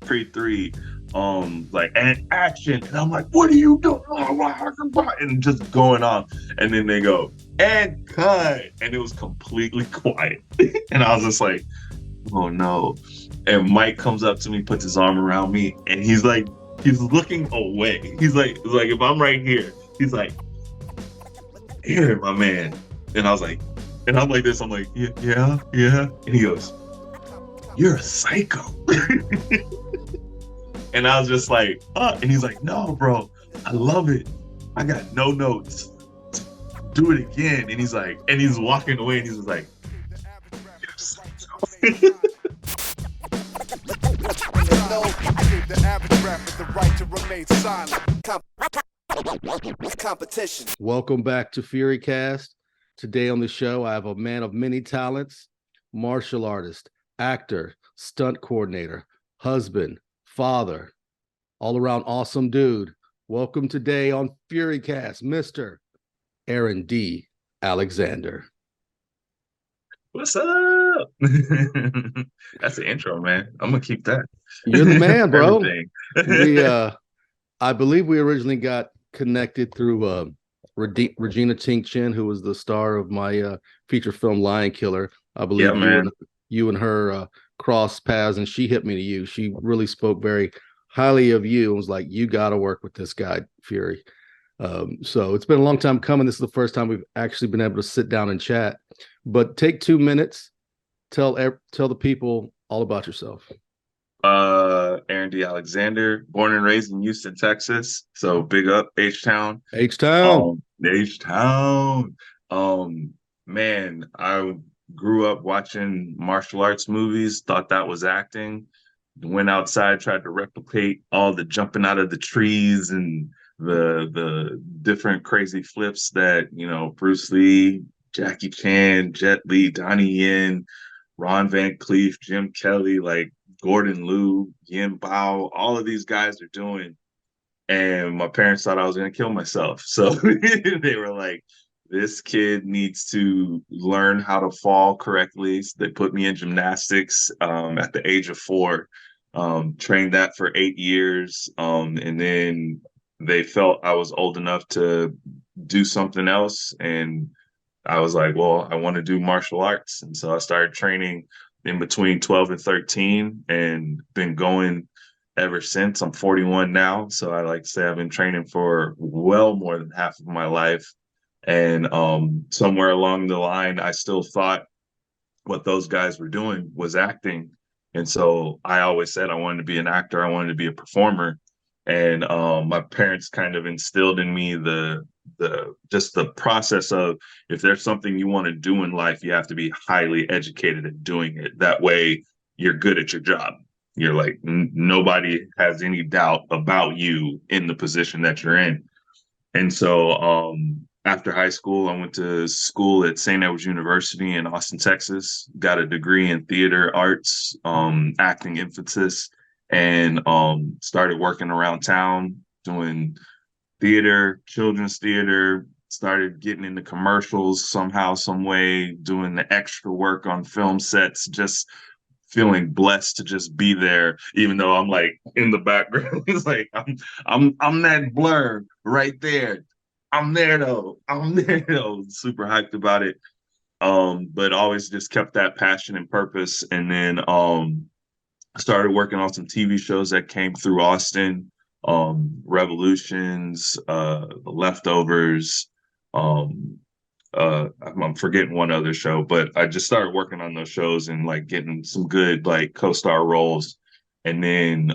Creed 3, like, and action. And I'm like, what are you doing? And just going off. And then they go, and cut. And it was completely quiet. And I was just like, oh no. And Mike comes up to me, puts his arm around me, and he's looking away. He's like if I'm right here, he's like, here, my man. And I was like, and I'm like this, I'm like, yeah, yeah, yeah. And he goes, you're a psycho. And I was just like, and he's like, no, bro, I love it. I got no notes. Do it again. And he's like, and he's walking away, and he's just like, you're a psycho. The average rapper the right to remain silent. Competition. Welcome back to FURYCAST. Today on the show, I have a man of many talents, martial artist, actor, stunt coordinator, husband, father, all-around awesome dude. Welcome today on FURYCAST, Mr. Aaron D. Alexander. What's up? That's the intro, man. I'm gonna keep that. You're the man, bro. Everything. I believe we originally got connected through Regina Tink-Chen, who was the star of my feature film Lion Killer. I believe you and her crossed paths, and she hit me to you. She really spoke very highly of you and was like, you got to work with this guy, Fury. So it's been a long time coming. This is the first time we've actually been able to sit down and chat. But take 2 minutes, tell the people all about yourself. Aaron D. Alexander, born and raised in Houston, Texas. So big up H-Town. H-Town. H-Town. Man, I grew up watching martial arts movies, thought that was acting. Went outside, tried to replicate all the jumping out of the trees and the different crazy flips that, Bruce Lee, Jackie Chan, Jet Li, Donnie Yen, Ron Van Cleef, Jim Kelly, like Gordon Liu, Yin Bao, all of these guys are doing. And my parents thought I was going to kill myself. So they were like, this kid needs to learn how to fall correctly. So they put me in gymnastics at the age of 4, trained that for 8 years. And then they felt I was old enough to do something else. And I was like, well, I want to do martial arts. And so I started training in between 12 and 13 and been going ever since. I'm 41 now. So I like to say I've been training for well more than half of my life. And somewhere along the line, I still thought what those guys were doing was acting. And so I always said I wanted to be an actor. I wanted to be a performer. And my parents kind of instilled in me the process of, if there's something you want to do in life, you have to be highly educated at doing it. That way you're good at your job. You're like, nobody has any doubt about you in the position that you're in. And so after high school, I went to school at St. Edward's University in Austin, Texas, got a degree in theater arts, acting emphasis, and started working around town doing theater, children's theater, started getting into commercials somehow, some way, doing the extra work on film sets, just feeling blessed to just be there, even though I'm like in the background. It's like I'm that blur right there. I'm there though. Super hyped about it. But always just kept that passion and purpose. And then I started working on some TV shows that came through Austin. Revolutions, The Leftovers, I'm forgetting one other show, but I just started working on those shows and like getting some good like co-star roles. And then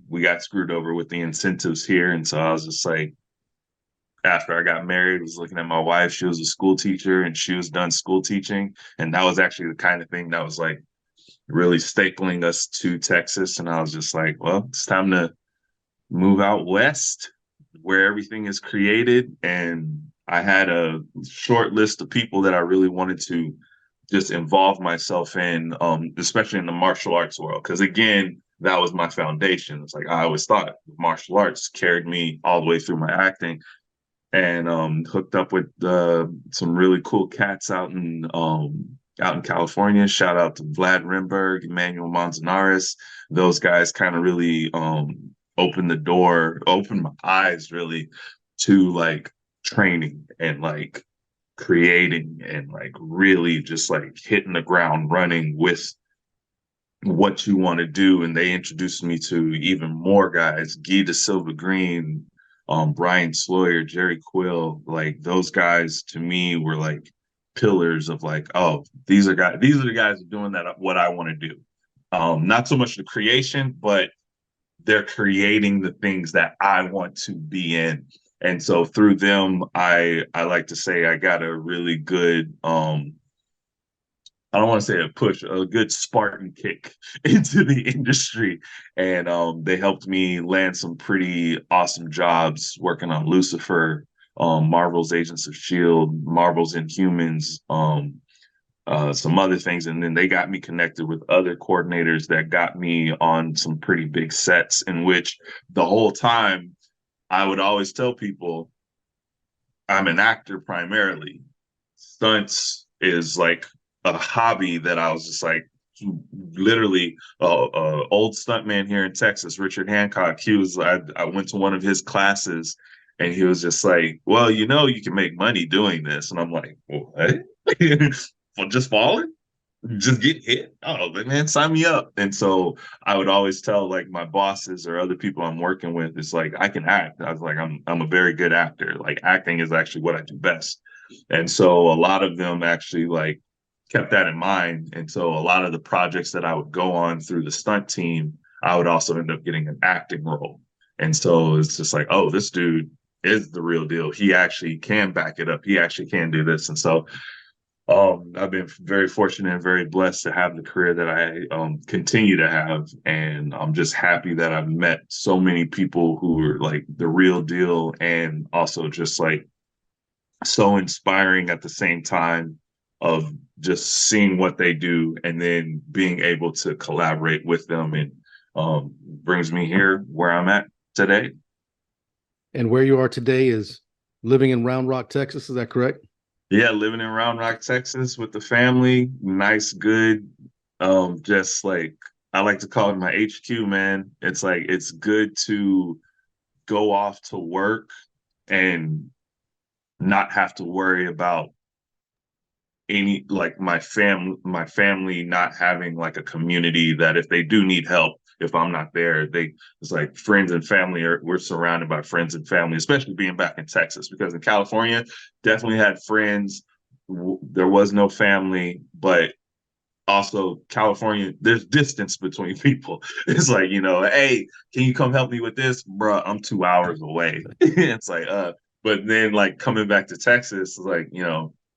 we got screwed over with the incentives here. And so I was just like, after I got married, I was looking at my wife. She was a school teacher and she was done school teaching. And that was actually the kind of thing that was like really stapling us to Texas. And I was just like, well, it's time to move out west where everything is created. And I had a short list of people that I really wanted to just involve myself in, especially in the martial arts world. Because again, that was my foundation. It's like I always thought martial arts carried me all the way through my acting. And hooked up with some really cool cats out in out in California. Shout out to Vlad Rimberg, Emmanuel Manzanares. Those guys kind of really opened the door, opened my eyes really to like training and like creating and like really just like hitting the ground running with what you want to do. And they introduced me to even more guys, Guy De Silva Green, Brian Sloyer, Jerry Quill. Like those guys to me were like pillars of like, oh, these are the guys doing that what I want to do. Not so much the creation, but they're creating the things that I want to be in. And so through them, I like to say I got a really good I don't want to say a push, a good Spartan kick into the industry. And they helped me land some pretty awesome jobs working on Lucifer, Marvel's Agents of S.H.I.E.L.D., Marvel's Inhumans, some other things. And then they got me connected with other coordinators that got me on some pretty big sets, in which the whole time I would always tell people I'm an actor primarily. Stunts is like a hobby that I was just like, literally, old stuntman here in Texas, Richard Hancock. I went to one of his classes, and he was just like, "Well, you know, you can make money doing this," and I'm like, "What? For just falling?" Just get hit. Oh, man, sign me up. And so I would always tell like my bosses or other people I'm working with, it's like I can act. I was like, I'm a very good actor. Like acting is actually what I do best. And so a lot of them actually like kept that in mind. And so a lot of the projects that I would go on through the stunt team, I would also end up getting an acting role. And so it's just like, oh, this dude is the real deal. He actually can back it up. He actually can do this. And so I've been very fortunate and very blessed to have the career that I continue to have. And I'm just happy that I've met so many people who are like the real deal, and also just like so inspiring at the same time of just seeing what they do and then being able to collaborate with them, and brings me here where I'm at today. And where you are today is living in Round Rock, Texas. Is that correct? Yeah, living in Round Rock, Texas with the family. Nice, good. Just like I like to call it my HQ, man. It's like it's good to go off to work and not have to worry about any like my family not having like a community that if they do need help, if I'm not there, it's like friends and family we're surrounded by friends and family, especially being back in Texas, because in California definitely had friends. There was no family, but also California, there's distance between people. It's like, hey, can you come help me with this? Bruh, I'm 2 hours away. It's like, but then like coming back to Texas, like,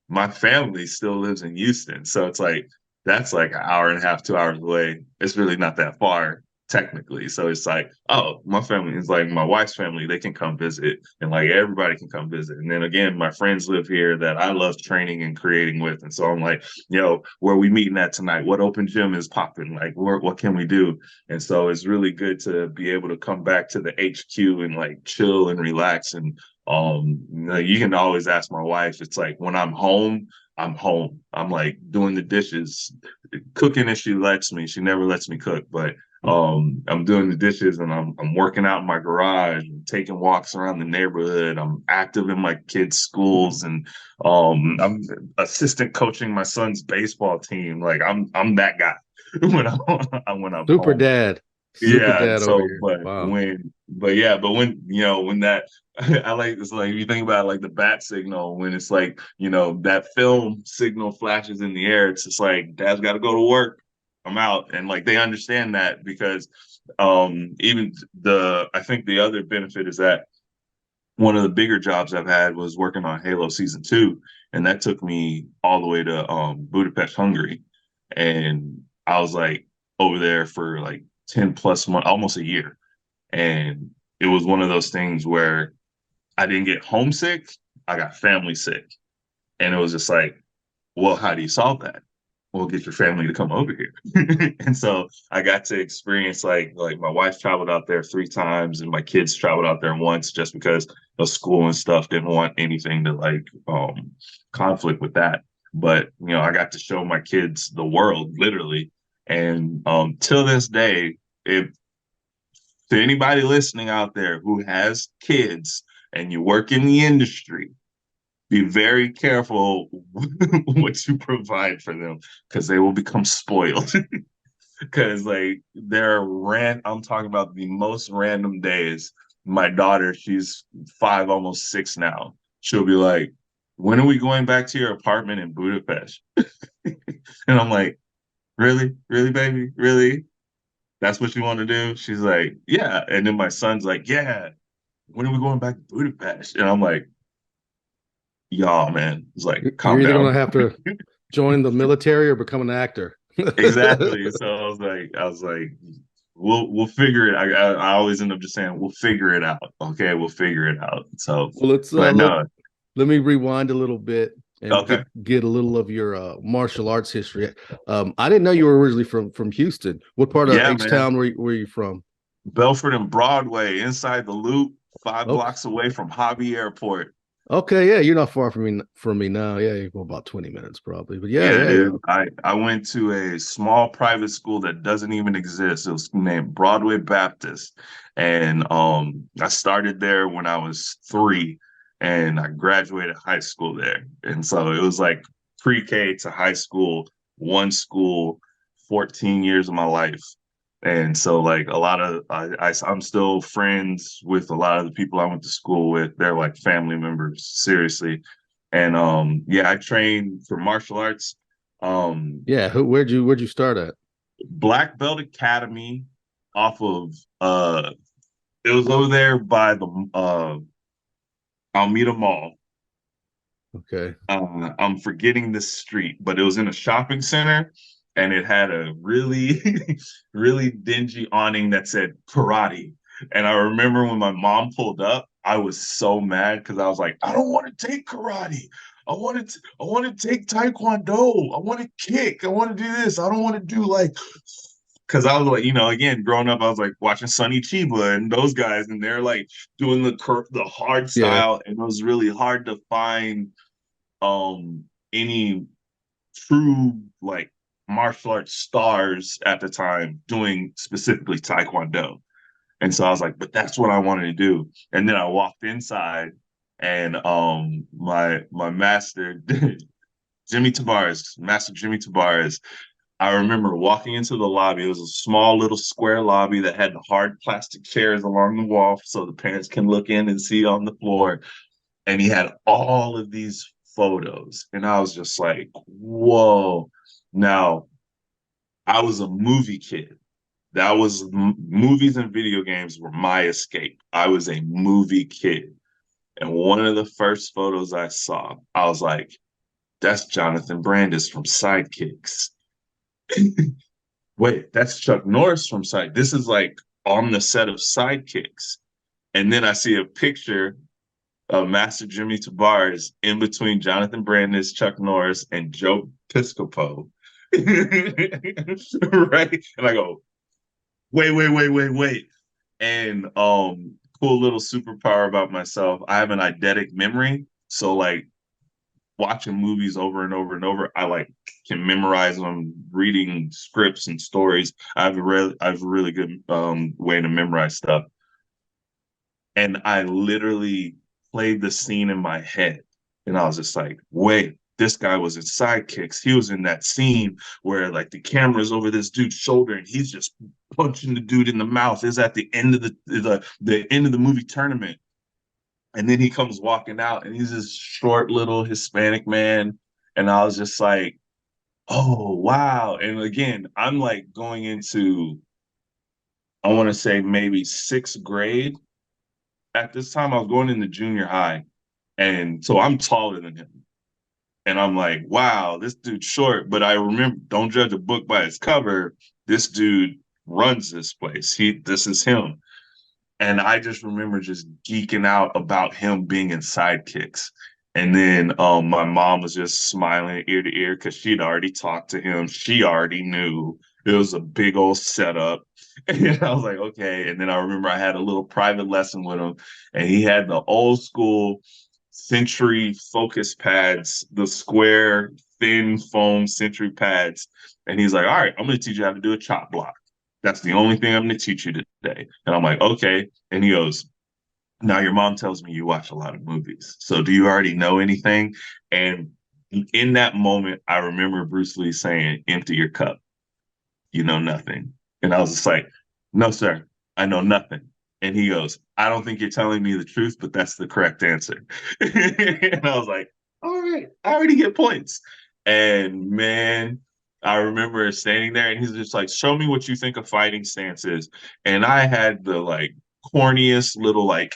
my family still lives in Houston. So it's like, that's like an hour and a half, 2 hours away. It's really not that far technically. So it's like, oh, my family is like my wife's family, they can come visit, and like everybody can come visit. And then again, my friends live here that I love training and creating with. And so I'm like, where are we meeting at tonight? What open gym is popping? Like, what can we do? And so it's really good to be able to come back to the HQ and like chill and relax. And you can always ask my wife. It's like when I'm home, I'm home. I'm like doing the dishes, cooking if she lets me. She never lets me cook, but I'm doing the dishes, and I'm working out in my garage, and taking walks around the neighborhood. I'm active in my kids' schools, and I'm assistant coaching my son's baseball team. Like I'm that guy when I'm Super home. dad. Super Yeah. dad over So, here. but Wow. when that, I like this, like, if you think about like the bat signal, when it's like, that film signal flashes in the air, it's just like, dad's got to go to work. I'm out. And like, they understand that because, even I think the other benefit is that one of the bigger jobs I've had was working on Halo season 2. And that took me all the way to, Budapest, Hungary. And I was like over there for like 10 plus months, almost a year. And it was one of those things where I didn't get homesick, I got family sick. And it was just like, well, how do you solve that? Well, get your family to come over here. And so I got to experience like my wife traveled out there 3 times, and my kids traveled out there once, just because of school and stuff, didn't want anything to like conflict with that. but I got to show my kids the world literally. And till this day, if to anybody listening out there who has kids and you work in the industry, be very careful what you provide for them because they will become spoiled. Because like I'm talking about the most random days. My daughter, she's 5, almost 6 now. She'll be like, "When are we going back to your apartment in Budapest?" And I'm like, "Really, really, baby, really? That's what you want to do?" She's like, "Yeah." And then my son's like, "Yeah. When are we going back to Budapest?" And I'm like, "Y'all, man, it's like You're calm either down." gonna have to join the military or become an actor. Exactly. So I was like, we'll figure it. I always end up just saying we'll figure it out. Okay, we'll figure it out. So, Well, let's but no, let me rewind a little bit and okay, get a little of your martial arts history. I didn't know you were originally from Houston. What part of yeah, H man. Town were you from? Belford and Broadway, inside the loop, 5 blocks Okay. away from Hobby Airport. Okay, yeah, you're not far from me now. Yeah, you go about 20 minutes probably. But yeah, Yeah, yeah, yeah. dude. I went to a small private school that doesn't even exist. It was named Broadway Baptist. And I started there when I was 3 and I graduated high school there. And so it was like pre-K to high school, one school, 14 years of my life. And so like a lot of I'm still friends with a lot of the people I went to school with. They're like family members, seriously. And yeah, I trained for martial arts. Yeah, where'd you start at? Black Belt Academy off of it was over there by the Almeida Mall. Okay. I'm forgetting the street, but it was in a shopping center and it had a really, really dingy awning that said karate. And I remember when my mom pulled up, I was so mad because I was like, I don't want to take karate. I want to take Taekwondo. I want to kick. I want to do this. I don't want to do like because I was like, again, growing up, I was like watching Sonny Chiba and those guys, and they're like doing the hard Yeah. style, and it was really hard to find any true like martial arts stars at the time doing specifically taekwondo. And so I was like, but that's what I wanted to do. And then I walked inside and my master Master Jimmy Tavares, I remember walking into the lobby. It was a small little square lobby that had the hard plastic chairs along the wall so the parents can look in and see on the floor. And he had all of these photos. And I was just like, whoa. Now, I was a movie kid. That was movies and video games were my escape. I was a movie kid. And one of the first photos I saw, I was like, that's Jonathan Brandis from Sidekicks. Wait, that's Chuck Norris from Side. This is like on the set of Sidekicks. And then I see a picture Master Jimmy Tavares in between Jonathan Brandis, Chuck Norris, and Joe Piscopo. Right? And I go, wait. And cool little superpower about myself. I have an eidetic memory. So like watching movies over and over and over, I like can memorize them, reading scripts and stories. I have a really good way to memorize stuff. And I literally played the scene in my head. And I was just like, wait, this guy was in Sidekicks. He was in that scene where like the camera's over this dude's shoulder and he's just punching the dude in the mouth. Is at the end of the end of the movie tournament. And then he comes walking out and he's this short little Hispanic man. And I was just like, oh wow. And again, I'm like going into I want to say maybe 6th grade at this time. I was going into junior high. And so I'm taller than him. And I'm like, wow, this dude's short. But I remember, don't judge a book by its cover. This dude runs this place. This is him. And I just remember just geeking out about him being in Sidekicks. And then my mom was just smiling ear to ear because she'd already talked to him. She already knew it was a big old setup. And I was like, okay. And then I remember I had a little private lesson with him, and he had the old school Century focus pads, the square thin foam century pads. And he's like, all right, I'm going to teach you how to do a chop block. That's the only thing I'm going to teach you today. And I'm like, okay. And he goes, now your mom tells me you watch a lot of movies. So do you already know anything? And in that moment, I remember Bruce Lee saying, empty your cup. You know nothing. And I was just like, no, sir, I know nothing. And he goes, I don't think you're telling me the truth, but that's the correct answer. And I was like, all right, I already get points. And man, I remember standing there and he's just like, show me what you think a fighting stance is. And I had the like corniest little like,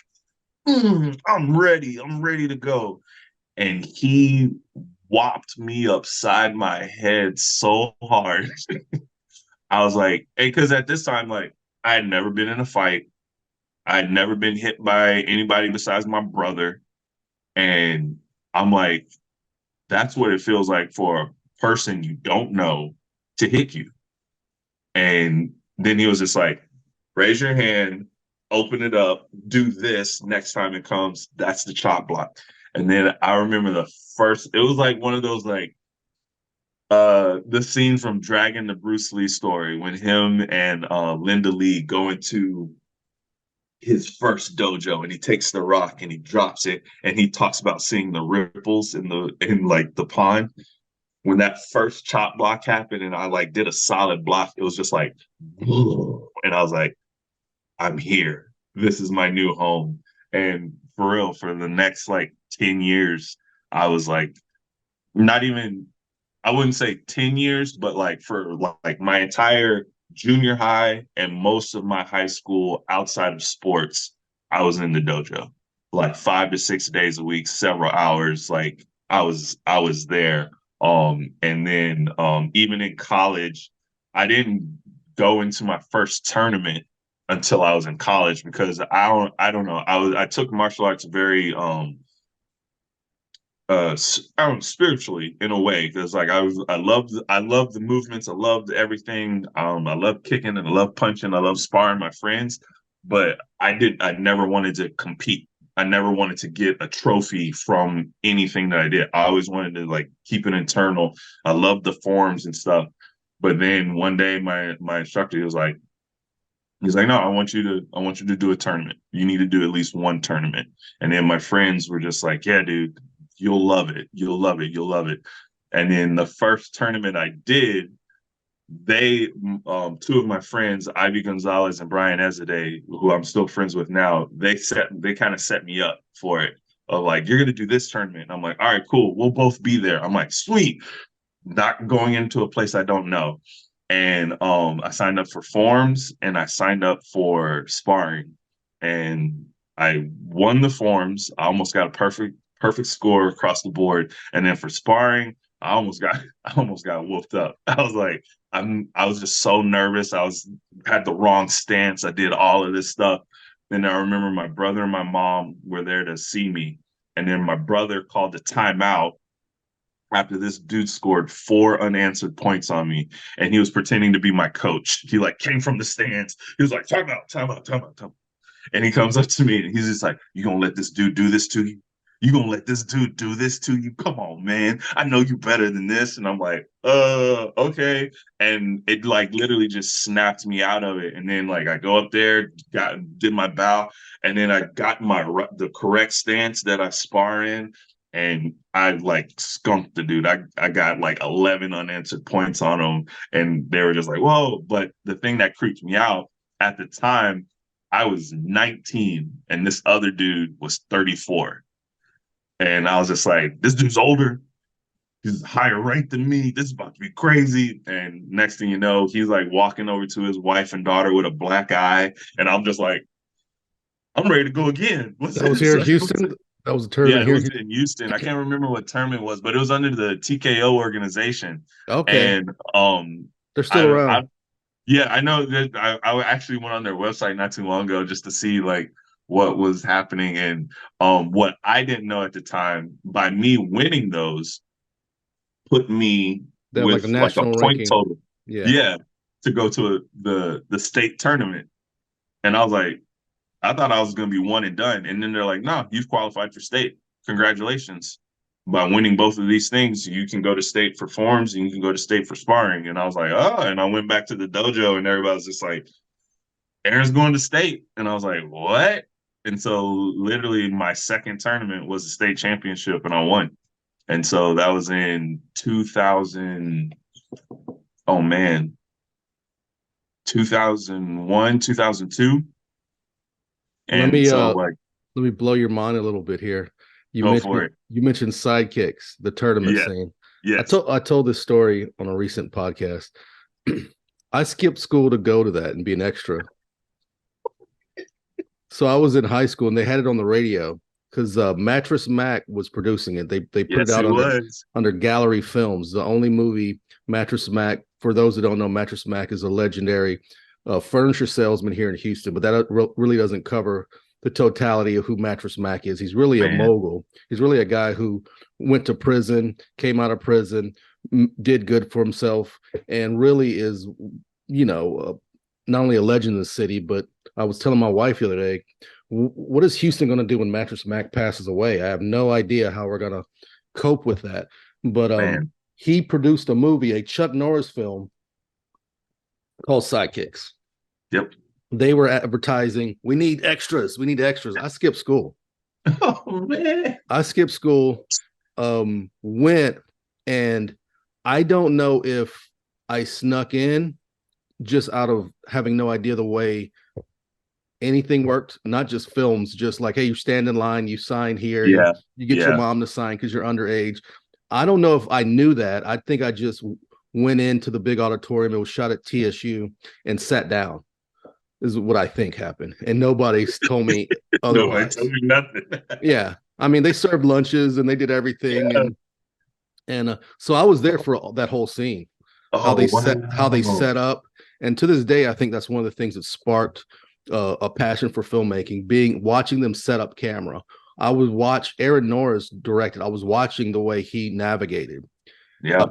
I'm ready to go. And he whopped me upside my head so hard. I was like, hey, because at this time, like, I had never been in a fight. I had never been hit by anybody besides my brother. And I'm like, that's what it feels like for a person you don't know to hit you. And then he was just like, raise your hand, open it up, do this next time it comes. That's the chop block. And then I remember it was like one of those like the scene from Dragon the Bruce Lee story when him and Linda Lee go into his first dojo and he takes the rock and he drops it and he talks about seeing the ripples in like the pond. When that first chop block happened and I like did a solid block, it was just like, and I was like, I'm here. This is my new home. And for real, for the next like 10 years, I was like, not even, I wouldn't say 10 years, but like for like my entire junior high and most of my high school outside of sports, I was in the dojo like 5 to 6 days a week, several hours. Like I was there. And then even in college, I didn't go into my first tournament until I was in college because I don't know. I took martial arts very I don't know, spiritually in a way because like I loved the movements, I loved everything. I loved kicking and I loved punching, I loved sparring my friends, but I never wanted to compete. I never wanted to get a trophy from anything that I did. I always wanted to like keep it internal. I loved the forms and stuff. But then one day my instructor he's like, no, I want you to do a tournament. You need to do at least one tournament. And then my friends were just like, yeah, dude, you'll love it. You'll love it. You'll love it. And then the first tournament I did, they, two of my friends, Ivy Gonzalez and Brian Ezade, who I'm still friends with now, they kind of set me up for it. Of like, you're gonna do this tournament. And I'm like, all right, cool. We'll both be there. I'm like, sweet. Not going into a place I don't know. And I signed up for forms and I signed up for sparring. And I won the forms. I almost got a perfect score across the board. And then for sparring, I almost got whooped up. I was like, I was just so nervous. Had the wrong stance. I did all of this stuff. And I remember my brother and my mom were there to see me. And then my brother called a timeout after this dude scored 4 unanswered points on me, and he was pretending to be my coach. He like came from the stands. He was like, time out, time out, time out, time out. And he comes up to me and he's just like, you gonna let this dude do this to you? You gonna let this dude do this to you? Come on, man. I know you better than this. And I'm like, okay. And it like literally just snapped me out of it. And then like I go up there, did my bow, and then I got the correct stance that I spar in. And I like skunked the dude. I got like 11 unanswered points on him. And they were just like, whoa. But the thing that creeped me out at the time, I was 19 and this other dude was 34. And I was just like, this dude's older. He's higher ranked than me. This is about to be crazy. And next thing you know, he's like walking over to his wife and daughter with a black eye. And I'm just like, I'm ready to go again. That was here in Houston. That was a Yeah, tournament it here. was in Houston. I can't remember what tournament it was, but it was under the TKO organization. Okay, And they're still I around. yeah, I know that I actually went on their website not too long ago just to see like what was happening. And what I didn't know at the time, by me winning those, put me They have like a with like a national point ranking. total. Yeah, Yeah, to go to the state tournament. And I was like, I thought I was gonna be one and done. And then they're like, no, you've qualified for state. Congratulations. by winning both of these things, you can go to state for forms and you can go to state for sparring. And I was like, oh, and I went back to the dojo and everybody was just like, Aaron's going to state. And I was like, what? And so literally my second tournament was the state championship and I won. And so that was in 2000, oh man, 2001, 2002. And let me blow your mind a little bit here. You mentioned sidekicks, the tournament scene. Yes. I told this story on a recent podcast. I skipped school to go to that and be an extra. So I was in high school and they had it on the radio because Mattress Mac was producing it. They put it out under Gallery Films. The only movie Mattress Mac, for those that don't know, Mattress Mac is a legendary furniture salesman here in Houston, but that really doesn't cover the totality of who Mattress Mac is. He's really a mogul. He's really a guy who went to prison, came out of prison, did good for himself, and really is, not only a legend in the city, but I was telling my wife the other day, what is Houston going to do when Mattress Mac passes away? I have no idea how we're going to cope with that. But he produced a movie, a Chuck Norris film called Sidekicks. Yep. They were advertising, we need extras. We need extras. I skipped school. Oh, man. I skipped school, went, and I don't know if I snuck in just out of having no idea the way anything worked, not just films, just like, hey, you stand in line, you sign here, you get your mom to sign because you're underage. I don't know if I knew that. I think I just went into the big auditorium. It was shot at TSU and sat down. This is what I think happened. And nobody's told me otherwise. Nobody told me nothing. Yeah. I mean, they served lunches and they did everything. Yeah. And so I was there for that whole scene, how they set up. And to this day, I think that's one of the things that sparked a passion for filmmaking, watching them set up camera. I would watch Aaron Norris directed. I was watching the way he navigated. Yeah.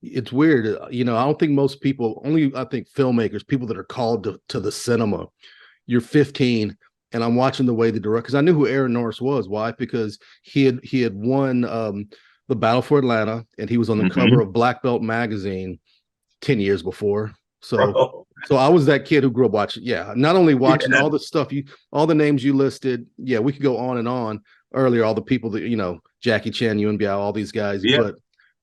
It's weird. I don't think most people, I think filmmakers, people that are called to the cinema, you're 15 and I'm watching the way the director, because I knew who Aaron Norris was. Why? Because he had won the Battle for Atlanta and he was on the cover of Black Belt magazine 10 years before. So I was that kid who grew up watching. Yeah. Not only watching all the stuff all the names you listed. Yeah. We could go on and on earlier. All the people that, Jackie Chan, Yuen Biao, all these guys,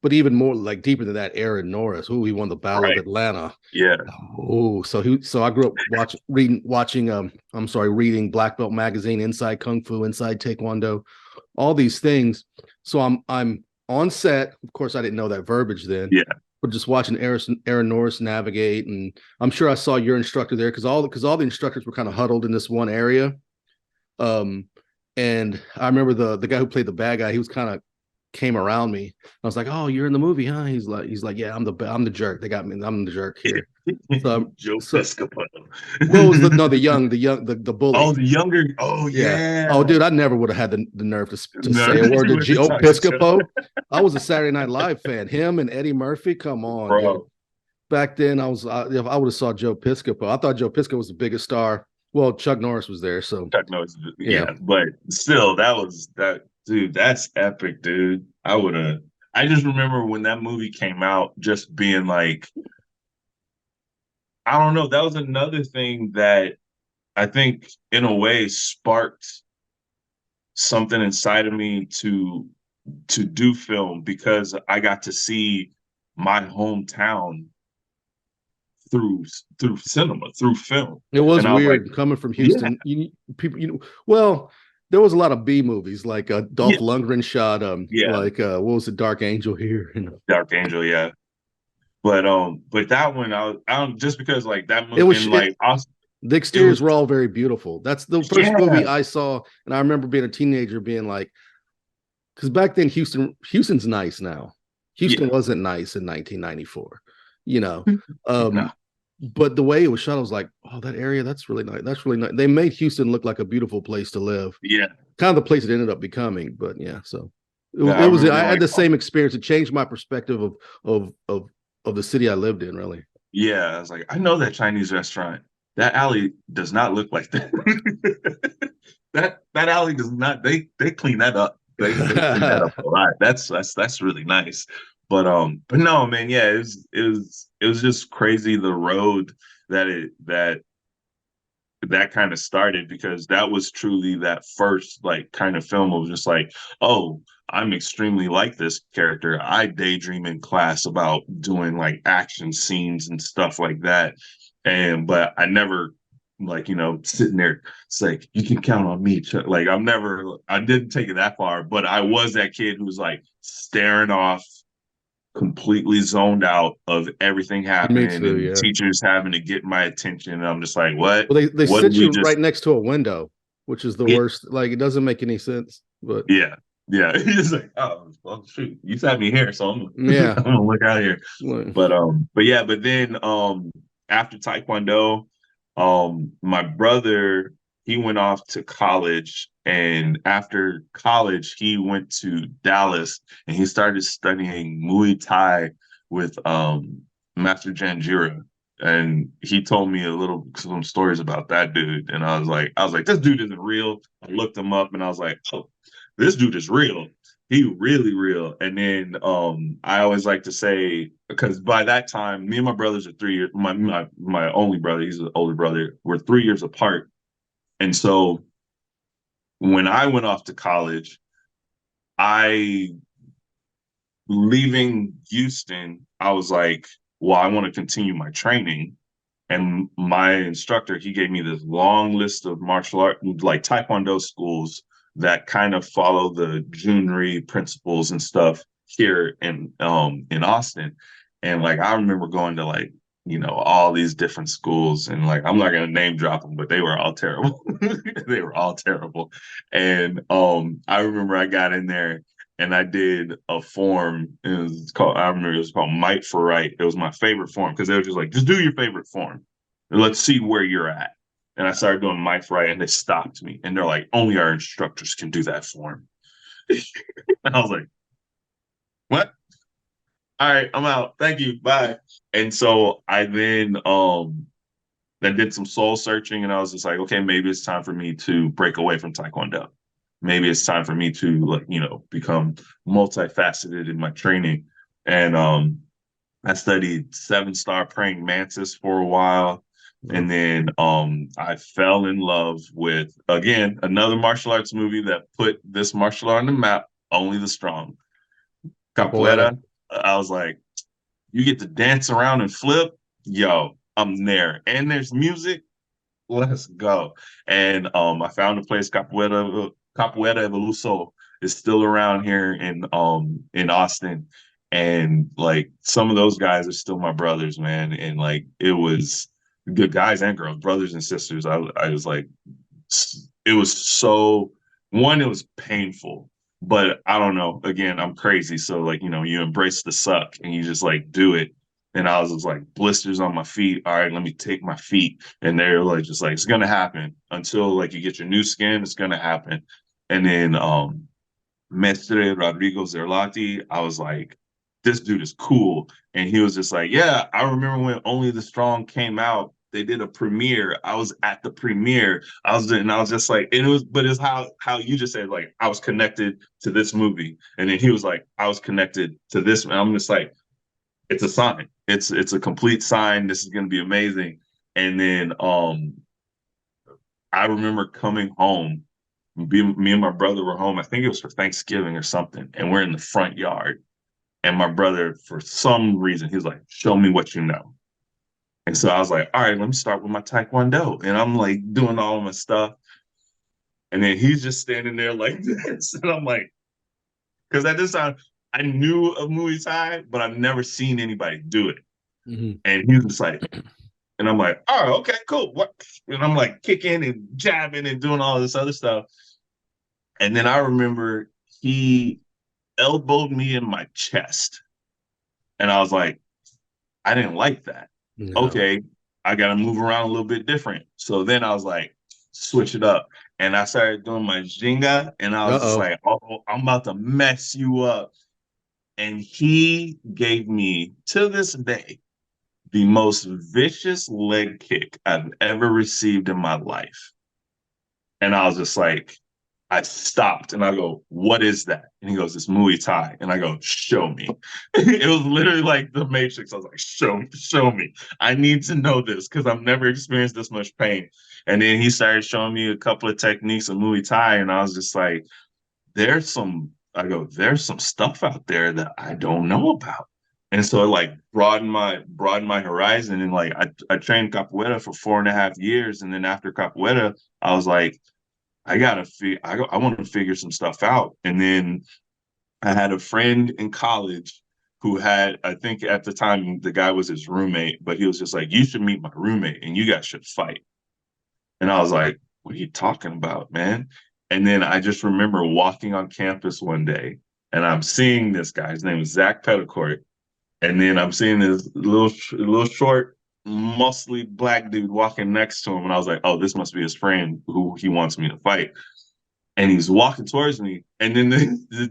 but even more like deeper than that, Aaron Norris, who he won the Battle of Atlanta. Yeah. Oh, so I grew up reading Black Belt magazine, Inside Kung Fu, Inside Taekwondo, all these things. So I'm on set. Of course, I didn't know that verbiage then. Yeah. But just watching Aaron Norris navigate, and I'm sure I saw your instructor there because all the instructors were kind of huddled in this one area. And I remember the guy who played the bad guy. He was kind of came around me. I was like, "Oh, you're in the movie, huh?" He's like, "Yeah, I'm the jerk. They got me. I'm the jerk here." Joe Piscopo. What was the bully? Oh, the younger. Oh, yeah. Oh, dude, I never would have had the nerve to say a word to Joe Piscopo. I was a Saturday Night Live fan. Him and Eddie Murphy. Come on, bro. Dude. Back then, if I would have saw Joe Piscopo, I thought Joe Piscopo was the biggest star. Well, Chuck Norris was there, so Chuck Norris, yeah. But still, that. Dude, that's epic, dude. I just remember when that movie came out, just being like, I don't know. That was another thing that I think in a way sparked something inside of me to do film, because I got to see my hometown through cinema, through film. It was weird coming from Houston. Yeah. Well, there was a lot of B movies, like Dolph Lundgren shot what was it, Dark Angel here? Dark Angel, yeah. But that one, I just because like that movie, the exteriors were all very beautiful. That's the first movie I saw, and I remember being a teenager being like, because back then Houston's nice now. Houston wasn't nice in 1994, No. But the way it was shot, I was like, "Oh, that area, that's really nice. That's really nice." They made Houston look like a beautiful place to live. Yeah, kind of the place it ended up becoming. But yeah, so I had the same experience. It changed my perspective of the city I lived in. Really. Yeah, I was like, I know that Chinese restaurant. That alley does not look like that. that alley does not. They clean that up. they bring that up a lot. That's really nice. But no, man, yeah, it was just crazy the road that kind of started, because that was truly that first like kind of film of just like, oh, I'm extremely like this character. I daydream in class about doing like action scenes and stuff like that. But I never, like, sitting there, it's like, you can count on me. Like, I didn't take it that far, but I was that kid who was like staring off, completely zoned out of everything Me happening, too, and yeah. teachers having to get my attention. And I'm just like, what? Well, they What did sit we you just right next to a window, which is the get? worst. Like, it doesn't make any sense, but Yeah. Yeah. He's like, oh, well, shoot, you sat me here, so I'm yeah. gonna look out here. Like, But yeah, but then after Taekwondo, my brother, he went off to college, and after college he went to Dallas and he started studying Muay Thai with Master Janjira. And he told me some stories about that dude. And I was like, this dude isn't real. I looked him up and I was like, oh, this dude is real. He really real. And then I always like to say, because by that time, me and my brothers are 3 years. My only brother, he's an older brother. We're 3 years apart. And so when I went off to college, I leaving Houston, I was like, well, I want to continue my training. And my instructor, he gave me this long list of martial art, like Taekwondo schools that kind of follow the Junri principles and stuff here in Austin. And like I remember going to like, all these different schools, and like I'm not gonna name drop them, but they were all terrible. They were all terrible. And I remember I got in there and I did a form. I remember it was called Might for Right. It was my favorite form because they were just like, just do your favorite form. And let's see where you're at. And I started doing Might for Right, and they stopped me. And they're like, only our instructors can do that form. And I was like, what? All right, I'm out. Thank you. Bye. And so I did some soul searching, and I was just like, okay, maybe it's time for me to break away from Taekwondo. Maybe it's time for me to, like, become multifaceted in my training. And I studied 7-star praying mantis for a while. And then I fell in love with, again, another martial arts movie that put this martial art on the map, Only the Strong. Capoeira. Capoeira. I was like, you get to dance around and flip. Yo, I'm there. And there's music. Let's go. And I found a place, Capoeira Evoluso is still around here in Austin. And like some of those guys are still my brothers, man. And like it was good guys and girls, brothers and sisters. I was like, it was so, one, it was painful, but I don't know. Again, I'm crazy. So like, you embrace the suck and you just like do it. And I was just like blisters on my feet. All right, let me take my feet. And they're like, just like, it's gonna happen until like you get your new skin, it's gonna happen. And then Mestre Rodrigo Zerlati, I was like, this dude is cool. And he was just like, yeah, I remember when Only the Strong came out, they did a premiere. I was at the premiere. And I was just like, and it's how you just said, like, I was connected to this movie. And then he was like, I was connected to this. And I'm just like, it's a sign. It's a complete sign. This is gonna be amazing. And then I remember coming home. Me and my brother were home. I think it was for Thanksgiving or something. And we're in the front yard. And my brother, for some reason, he was like, show me what you know. And so I was like, all right, let me start with my Taekwondo. And I'm like doing all of my stuff. And then he's just standing there like this. And I'm like, because at this time, I knew of Muay Thai, but I've never seen anybody do it. Mm-hmm. And he was just like, and I'm like, oh, okay, cool. What? And I'm like kicking and jabbing and doing all this other stuff. And then I remember he elbowed me in my chest. And I was like, I didn't like that. No. Okay, I got to move around a little bit different. So then I was like, switch it up. And I started doing my Jenga, and I was just like, oh, I'm about to mess you up. And he gave me, to this day, the most vicious leg kick I've ever received in my life. And I was just like, I stopped and I go, what is that? And he goes, it's Muay Thai. And I go, show me. It was literally like the Matrix. I was like, show me. I need to know this because I've never experienced this much pain. And then he started showing me a couple of techniques of Muay Thai. And I was just like, there's some stuff out there that I don't know about. And so it like broadened my horizon. And like I trained capoeira for 4.5 years. And then after capoeira, I was like, I want to figure some stuff out. And then I had a friend in college who had, I think at the time the guy was his roommate, but he was just like, you should meet my roommate and you guys should fight. And I was like, what are you talking about, man? And then I just remember walking on campus one day and I'm seeing this guy, his name is Zach Petticourt. And then I'm seeing this little short, muscly black dude walking next to him. And I was like, oh, this must be his friend who he wants me to fight. And he's walking towards me. And then the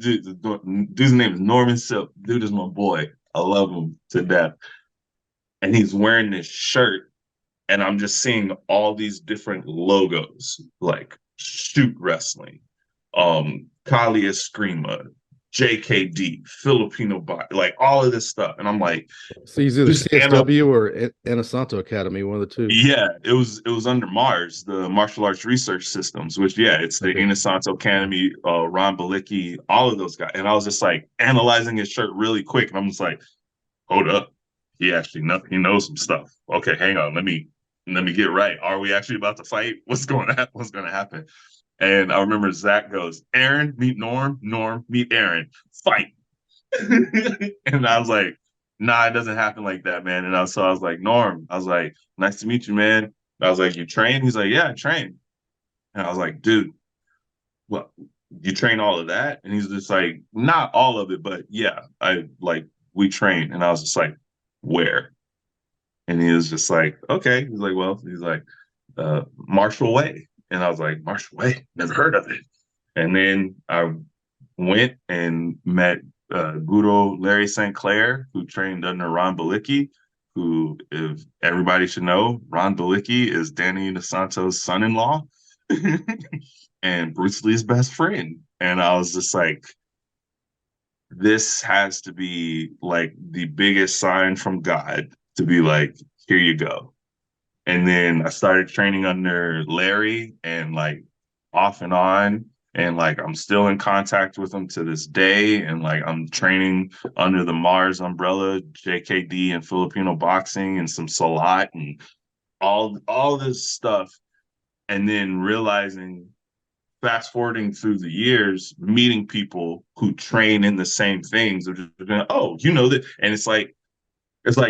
dude's name is Norman Silk. Dude is my boy. I love him to death. And he's wearing this shirt. And I'm just seeing all these different logos, like Shoot Wrestling, Kali Eskrima, JKD, Filipino body, like all of this stuff. And I'm like, so he's either CSW or Anasanto Academy, one of the two. Yeah, it was under Mars, the Martial Arts Research Systems, which it's the Anasanto Academy, Ron Balicki, all of those guys. And I was just like analyzing his shirt really quick. And I'm just like, hold up. He knows some stuff. Okay, hang on. Let me get right. Are we actually about to fight? What's going to happen? And I remember Zach goes, Aaron, meet Norm. Norm, meet Aaron. Fight. And I was like, nah, it doesn't happen like that, man. And I was like, Norm, I was like, nice to meet you, man. And I was like, you train? He's like, yeah, I train. And I was like, dude, well, you train all of that? And he's just like, not all of it, but yeah, we train. And I was just like, where? And he was just like, okay. He's like, well, Marshall Way. And I was like, Marshall Way? Never heard of it. And then I went and met Guru Larry St. Clair, who trained under Ron Balicki, who, if everybody should know, Ron Balicki is Danny DeSanto's son-in-law and Bruce Lee's best friend. And I was just like, this has to be like the biggest sign from God to be like, here you go. And then I started training under Larry and like off and on. And like, I'm still in contact with him to this day. And like, I'm training under the Mars umbrella, JKD and Filipino boxing and some Salat and all this stuff. And then realizing, fast forwarding through the years, meeting people who train in the same things. They're just going, oh, you know that. And it's like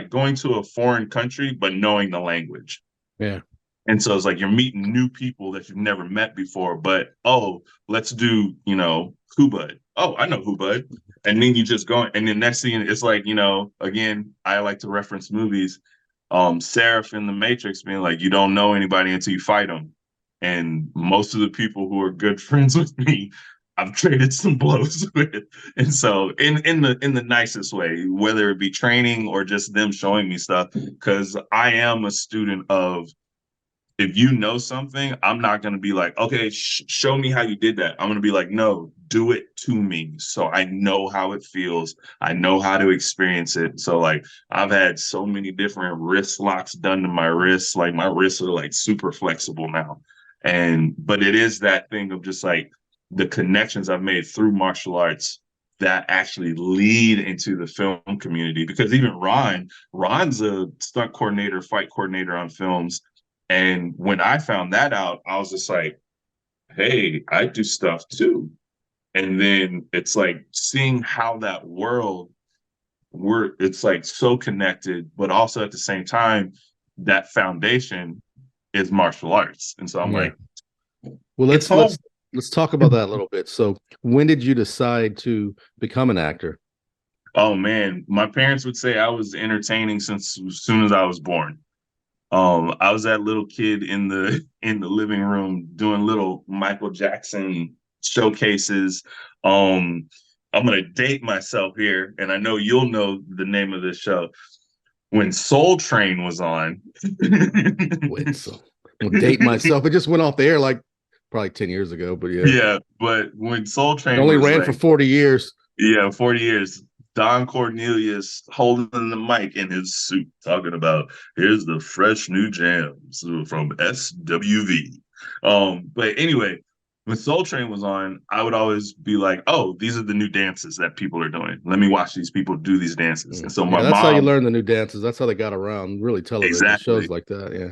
going to a foreign country, but knowing the language. Yeah. And so it's like you're meeting new people that you've never met before, but let's do, Hubud. Oh, I know Hubud. And then you just go, and then next thing it's like, again, I like to reference movies. Seraph in the Matrix being like, you don't know anybody until you fight them. And most of the people who are good friends with me, I've traded some blows with. And so in the nicest way, whether it be training or just them showing me stuff, because I am a student of, if you know something, I'm not going to be like, okay, show me how you did that. I'm going to be like, no, do it to me. So I know how it feels. I know how to experience it. So like, I've had so many different wrist locks done to my wrists. Like my wrists are like super flexible now. But it is that thing of just like the connections I've made through martial arts that actually lead into the film community. Because even Ron's a stunt coordinator, fight coordinator on films. And when I found that out, I was just like, hey, I do stuff too. And then it's like seeing how that world, it's like so connected, but also at the same time, that foundation is martial arts. And so I'm like, well, let's talk about that a little bit. So when did you decide to become an actor? Oh man, my parents would say I was entertaining since as soon as I was born. I was that little kid in the living room doing little Michael Jackson showcases. I'm gonna date myself here, and I know you'll know the name of this show. When Soul Train was on. Wait, so I'll date myself. It just went off the air like probably 10 years ago, but yeah. Yeah, but when Soul It Train only was ran like, for 40 years. yeah, 40 years. Don Cornelius holding the mic in his suit, talking about here's the fresh new jams from SWV. But anyway, when Soul Train was on, I would always be like, "Oh, these are the new dances that people are doing. Let me watch these people do these dances." And so my Yeah, that's how you mom, learn the new dances. That's how they got around, really television shows exactly, like that. Yeah.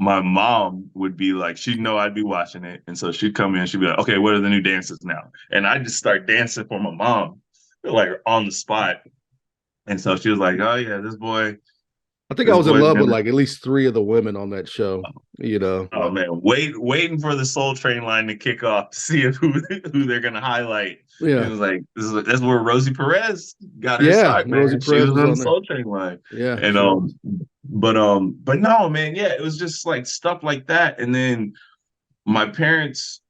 my mom would be like, she'd know I'd be watching it, and so she'd come in, she'd be like, "Okay, what are the new dances now?" And I just start dancing for my mom, like on the spot. And so she was like, "Oh yeah, I think I this was in boy's love with gonna." like at least three of the women on that show, you know. Oh man, waiting for the Soul Train line to kick off to see who they're gonna highlight. And it Yeah. was like that's where Rosie Perez got her Yeah. start, Rosie man. She Perez was was on the on there. Soul Train line, Yeah, and she was. but no, man, yeah, it was just like stuff like that. And then my parents,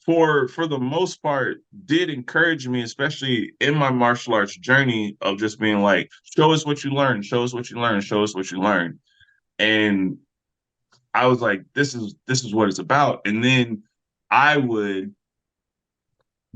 for the most part, did encourage me, especially in my martial arts journey, of just being like, show us what you learn, show us what you learn, show us what you learn. And I was like, this is what it's about. And then I would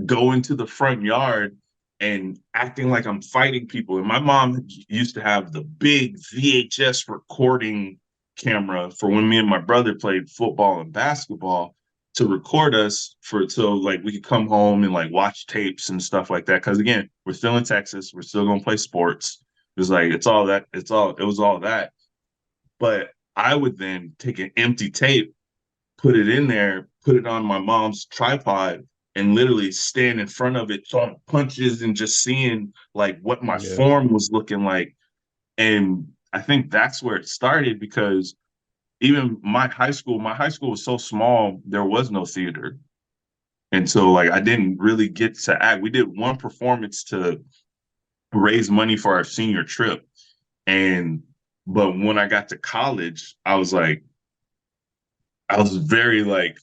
go into the front yard and acting like I'm fighting people. And my mom used to have the big VHS recording camera for when me and my brother played football and basketball, to record us for so like we could come home and like watch tapes and stuff like that. Cause again, we're still in Texas, we're still gonna play sports. It was like it was all that. But I would then take an empty tape, put it in there, put it on my mom's tripod, and literally stand in front of it, throwing punches and just seeing like what my Yeah. form was looking like. And I think that's where it started, because even my high school was so small, there was no theater. And so like I didn't really get to act. We did one performance to raise money for our senior trip. And but when I got to college, I was very like,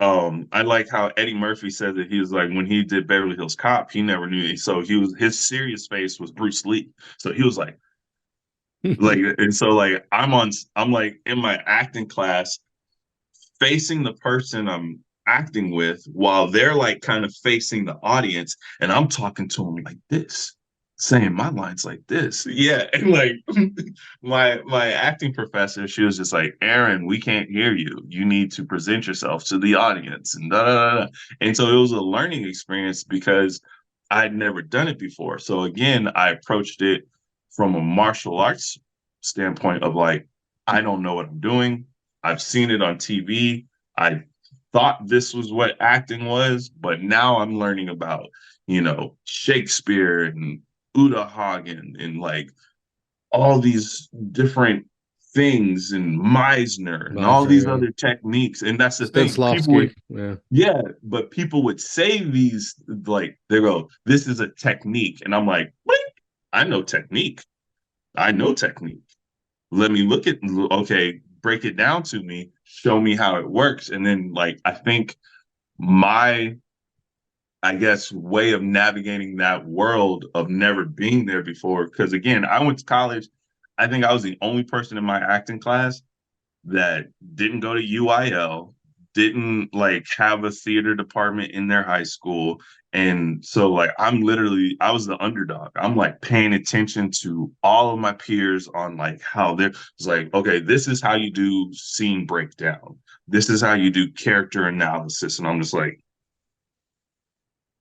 I like how Eddie Murphy said that he was like, when he did Beverly Hills Cop, he never knew. So his serious face was Bruce Lee. So he was like, and so like I'm like in my acting class, facing the person I'm acting with, while they're like kind of facing the audience, and I'm talking to them like this, saying my lines like this. Yeah. And like my acting professor, she was just like, "Aaron, we can't hear you. You need to present yourself to the audience." And da, da, da, da. And so it was a learning experience because I'd never done it before. So again, I approached it from a martial arts standpoint of like, I don't know what I'm doing. I've seen it on TV. I thought this was what acting was, but now I'm learning about, Shakespeare and Uta Hagen and like all these different things, and Meisner and all Meisner, these yeah. other techniques. And that's the thing. People would, Stanislavski. Yeah. yeah, but people would say these, like, they go, "This is a technique." And I'm like, "What? I know technique. I know technique. Let me look at, okay, break it down to me, show me how it works." And then like I think my, I guess, way of navigating that world of never being there before, because again, I went to college. I think I was the only person in my acting class that didn't go to UIL, didn't like have a theater department in their high school. And so like I was the underdog. I'm like paying attention to all of my peers on like how they're, it's like, okay, this is how you do scene breakdown. This is how you do character analysis. And I'm just like,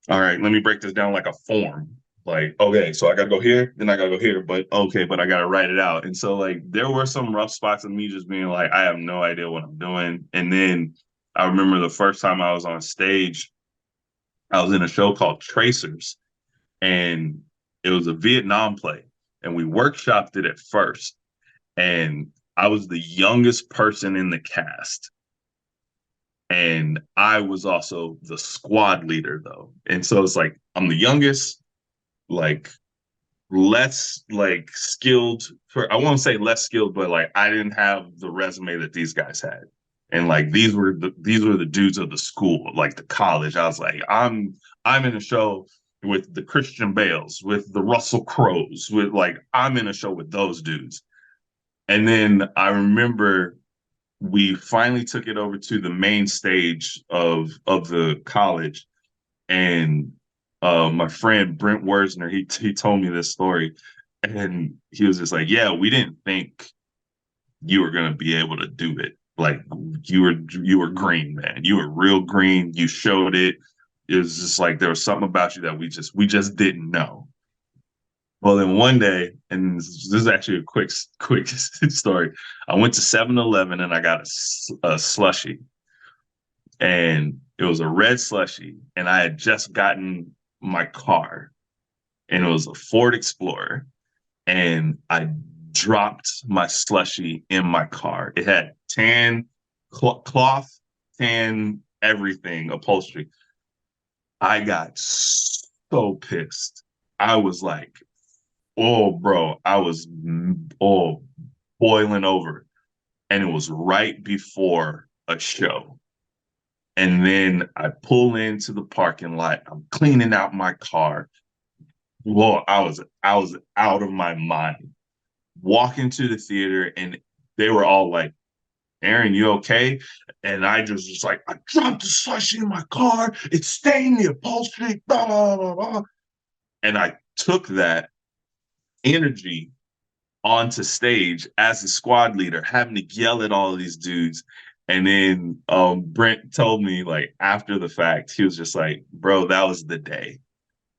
all right, let me break this down like a form. Like, okay, so I gotta go here, then I gotta go here, but okay, but I gotta write it out. And so like there were some rough spots of me just being like, I have no idea what I'm doing. And then I remember the first time I was on stage, I was in a show called Tracers, and it was a Vietnam play. And we workshopped it at first. And I was the youngest person in the cast. And I was also the squad leader though. And so it's like I'm the youngest, like less like skilled, for I won't say less skilled, but like I didn't have the resume that these guys had. And like these were the dudes of the school, like the college. I was like, I'm in a show with the Christian Bales, with the Russell Crowes, with like I'm in a show with those dudes. And then I remember we finally took it over to the main stage of the college, and my friend Brent Worsner, he told me this story, and he was just like, "Yeah, we didn't think you were gonna be able to do it. Like you were green, man. You were real green. You showed it. It was just like there was something about you that we just didn't know." Well, then one day, and this is actually a quick story. I went to 7-Eleven and I got a slushie, and it was a red slushie, and I had just gotten my car, and it was a Ford Explorer, and I dropped my slushie in my car. It had tan cloth, tan everything, upholstery. I got so pissed. I was like, oh, bro, I was boiling over. And it was right before a show. And then I pull into the parking lot. I'm cleaning out my car. Well, I was out of my mind. Walk into the theater, and they were all like, "Aaron, you okay?" And I just like, "I dropped the slushie in my car. It's stained the upholstery, blah, blah, blah, blah." And I took that energy onto stage as the squad leader, having to yell at all of these dudes. And then Brent told me, like, after the fact, he was just like, "Bro, that was the day.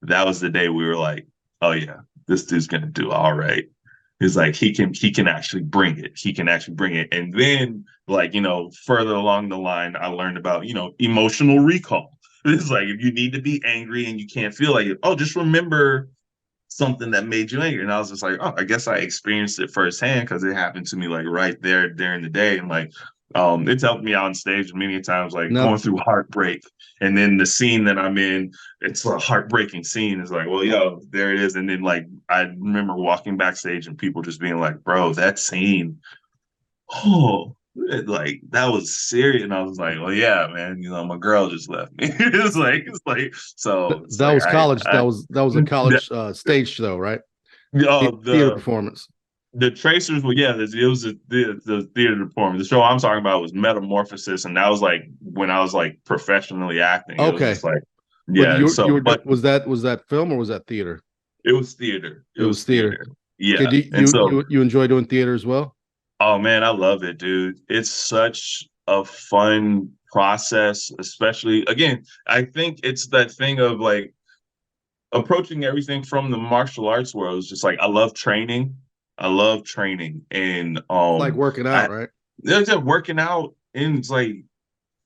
That was the day we were like, oh yeah, this dude's gonna do all right." He's like, he can actually bring it. He can actually bring it. And then, like, further along the line, I learned about, emotional recall. It's like, if you need to be angry and you can't feel like it, oh, just remember something that made you angry. And I was just like, oh, I guess I experienced it firsthand because it happened to me like right there during the day. And like, it's helped me out on stage many times, like Now, going through heartbreak. And then the scene that I'm in, it's a heartbreaking scene. It's like, well, yo, there it is. And then like, I remember walking backstage and people just being like, bro, that scene, oh, like that was serious. And I was like, well, yeah, man, my girl just left me. So it's that like, was college. I That was a college stage show, right? Theater the performance. the Tracers were, yeah, it was the theater performance. The show I'm talking about was Metamorphosis, and that was like when I was like professionally acting. It was Okay, just like, but yeah. And so, but was that film or was that theater? it was theater. It It was was theater. theater. Okay, Yeah. And so, you enjoy doing theater as well? oh man, I love it, dude. It's such a fun process, especially again, I think it's that thing of like approaching everything from the martial arts world is just like I love training. I love training, and It's like working I out, right? there's just working out, and it's like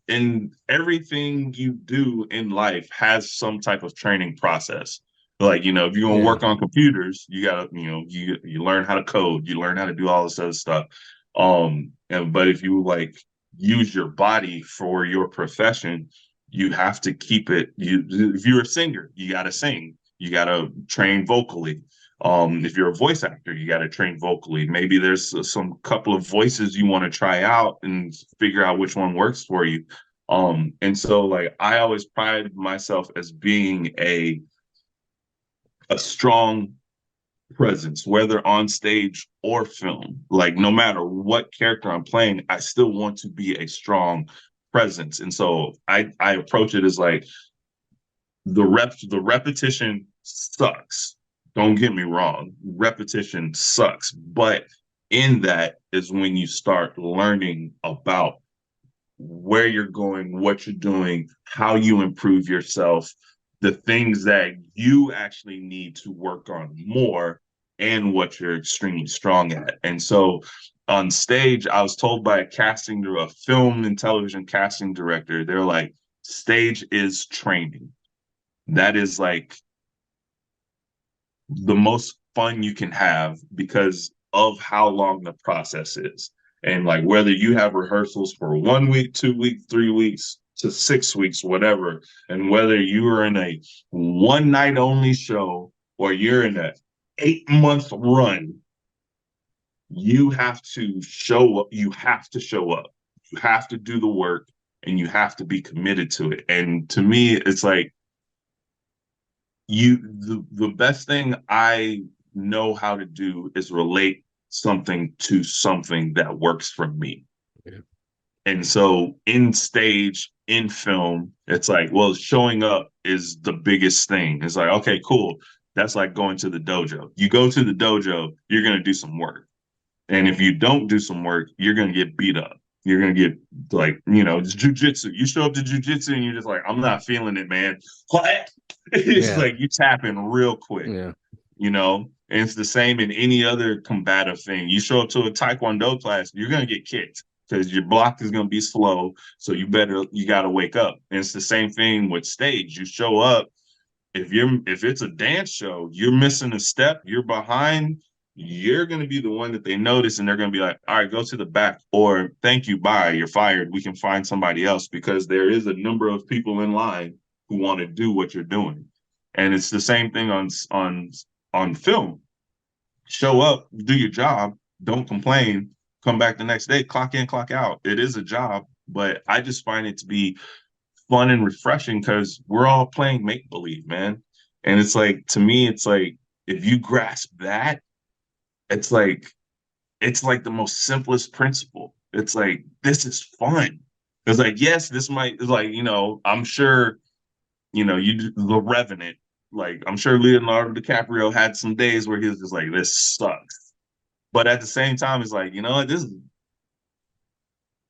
in everything you do in life has some type of training process. Like, if you're gonna Yeah. work on computers, you gotta, you learn how to code, you learn how to do all this other stuff. But if you like use your body for your profession, you have to keep it. If you're a singer, you gotta sing, you gotta train vocally. If you're a voice actor, you got to train vocally. Maybe there's some couple of voices you want to try out and figure out which one works for you. And so like I always pride myself as being a strong presence, whether on stage or film. Like no matter what character I'm playing, I still want to be a strong presence. And so I approach it as like the repetition sucks. Don't get me wrong, repetition sucks, but in that is when you start learning about where you're going, what you're doing, how you improve yourself, the things that you actually need to work on more, and what you're extremely strong at. And so on stage, I was told by a film and television casting director, they're like, stage is training. That is like the most fun you can have because of how long the process is. And like whether you have rehearsals for 1 week, 2 weeks, 3 weeks to 6 weeks, whatever, and whether you are in a one night only show or you're in an 8 month run, you have to show up. You have to show up. You have to do the work and you have to be committed to it. And to me, it's like the best thing I know how to do is relate something to something that works for me. Yeah. And so in stage, in film, it's like, well, showing up is the biggest thing. It's like, okay, cool. That's like going to the dojo. You go to the dojo, you're going to do some work. And if you don't do some work, you're going to get beat up. You're going to get like, it's jujitsu. You show up to jujitsu and you're just like, I'm not feeling it, man. What? It's Yeah. like you tap in real quick, Yeah. And it's the same in any other combative thing. You show up to a Taekwondo class, you're going to get kicked because your block is going to be slow. So you got to wake up. And it's the same thing with stage. You show up, if it's a dance show, you're missing a step, you're behind, you're going to be the one that they notice, and they're going to be like, all right, go to the back, or thank you, bye, you're fired. We can find somebody else, because there is a number of people in line who want to do what you're doing. And it's the same thing on film. Show up, do your job, don't complain, come back the next day, clock in, clock out. It is a job, but I just find it to be fun and refreshing because we're all playing make believe, man. And it's like, to me, it's like, if you grasp that, it's like the most simplest principle. It's like, this is fun. It's like, yes, this might, it's like, I'm sure, the Revenant, like, I'm sure Leonardo DiCaprio had some days where he was just like, this sucks. But at the same time, it's like,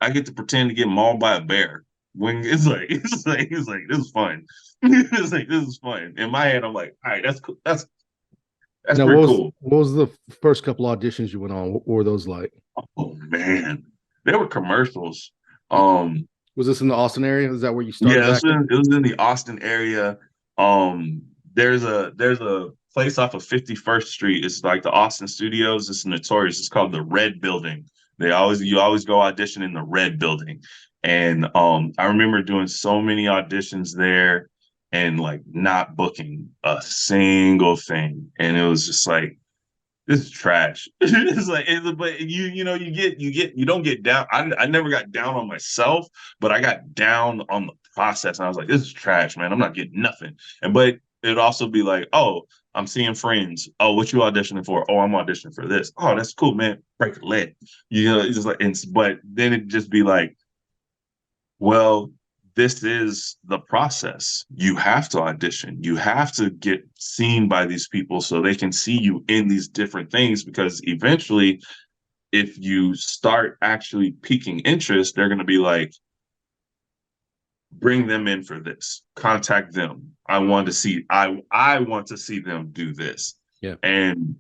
I get to pretend to get mauled by a bear. When it's like this is fun. It's like, this is fun. In my head, I'm like, all right, that's cool. That's Now, pretty cool. what was the first couple auditions you went on? What were those like? Oh man, there were commercials. Was this in the Austin area? Is that where you Yeah, started acting? it was in the Austin area. Um, there's a place off of 51st Street. It's like the Austin Studios. It's notorious. It's called the Red Building. You always go audition in the Red Building. And I remember doing so many auditions there and like not booking a single thing. And it was just like, this is trash. It's like, but you don't get down. I never got down on myself, but I got down on the process. And I was like, this is trash, man. I'm not getting nothing. But it'd also be like, oh, I'm seeing friends. Oh, what you auditioning for? Oh, I'm auditioning for this. Oh, that's cool, man. Break a leg. It's just like, but then it'd just be like, well, this is the process. You have to audition. You have to get seen by these people so they can see you in these different things, because eventually, if you start actually piquing interest, they're going to be like, bring them in for this. Contact them. I want to see them do this. Yeah. And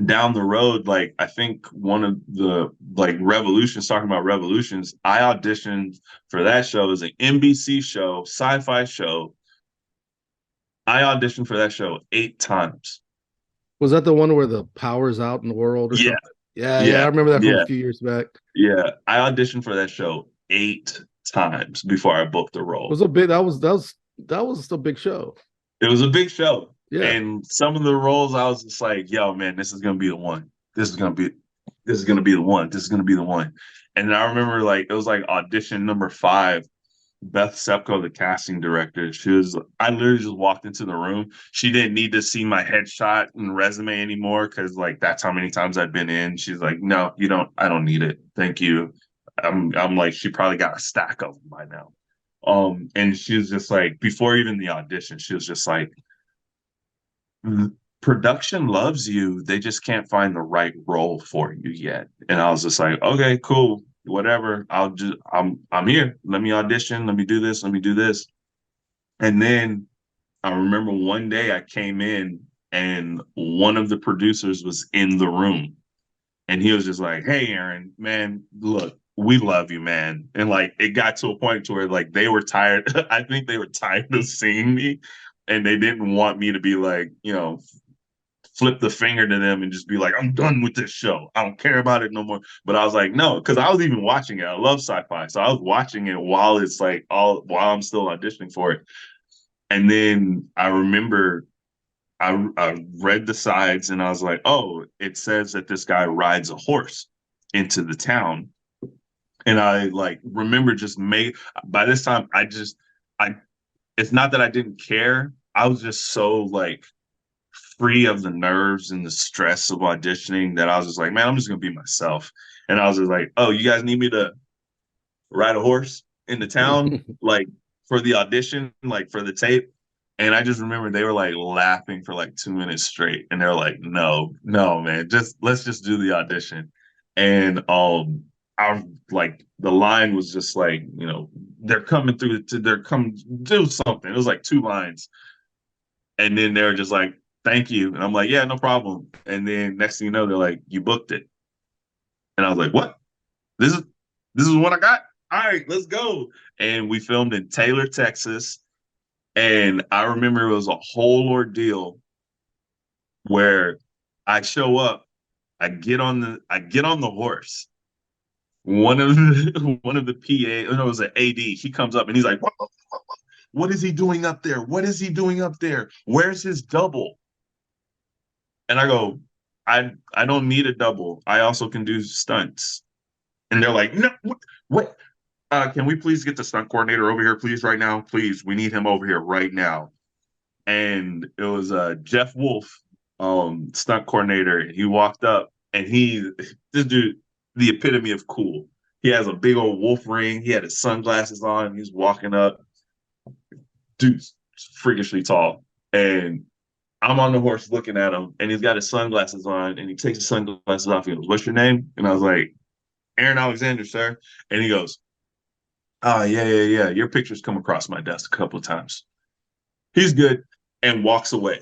down the road, like, I think one of the, like, Revolutions, talking about Revolutions, I auditioned for that show. It was an NBC show, sci-fi show. I auditioned for that show 8 times. Was that the one where the power's out in the world or Yeah, something? Yeah, yeah, I yeah, remember that from a yeah, few years back. yeah. I auditioned for that show 8 times before I booked the It role. was a big that was a big show. It was a big show. Yeah. And some of the roles, I was just like, yo, man, this is gonna be the one. This is gonna be the one. This is gonna be the one. And I remember, like, it was like audition number 5. Beth Sepko, the casting director, I literally just walked into the room. She didn't need to see my headshot and resume anymore, because, like, that's how many times I'd been in. She's like, no, you don't, I don't need it. Thank you. I'm like, she probably got a stack of them by now. And she was just like, before even the audition, she was just like, production loves you. They just can't find the right role for you yet. And I was just like, okay, cool, whatever. I'm here. Let me audition. Let me do this. Let me do this. And then I remember one day I came in and one of the producers was in the room, and he was just like, hey, Aaron, man, look, we love you, man. And, like, it got to a point to where, like, they were tired. I think they were tired of seeing me, and they didn't want me to be like, flip the finger to them and just be like, I'm done with this show. I don't care about it no more. But I was like, no, because I was even watching it. I love sci-fi. So I was watching it while I'm still auditioning for it. And then I remember I read the sides and I was like, oh, it says that this guy rides a horse into the town. And I, like, remember by this time, it's not that I didn't care. I was just so, like, free of the nerves and the stress of auditioning that I was just like, man, I'm just gonna be myself. And I was just like, oh, you guys need me to ride a horse in the town, like for the audition, like for the tape. And I just remember they were like laughing for like 2 minutes straight. And they're like, no, no, man, let's just do the audition. And I like the line was just like, they're coming through they're coming do something. It was like 2 lines. And then they're just like, thank you. And I'm like, yeah, no problem. And then next thing you know, they're like, you booked it. And I was like, what? This is what I got? All right, let's go. And we filmed in Taylor, Texas. And I remember it was a whole ordeal where I show up, I get on the horse. One of the PA, no, it was an AD. He comes up and he's like, what is he doing up there? What is he doing up there? Where's his double? And I go, I don't need a double. I also can do stunts. And they're like, no, what? Can we please get the stunt coordinator over here, please, right now? Please, we need him over here right now. And it was Jeff Wolf, stunt coordinator. He walked up and this dude, the epitome of cool. He has a big old wolf ring. He had his sunglasses on. He's walking up. Dude's freakishly tall. And I'm on the horse looking at him, and he's got his sunglasses on, and he takes his sunglasses off. He goes, what's your name? And I was like, Aaron Alexander, sir. And he goes, oh, yeah. Your picture's come across my desk a couple of times. He's good, and walks away.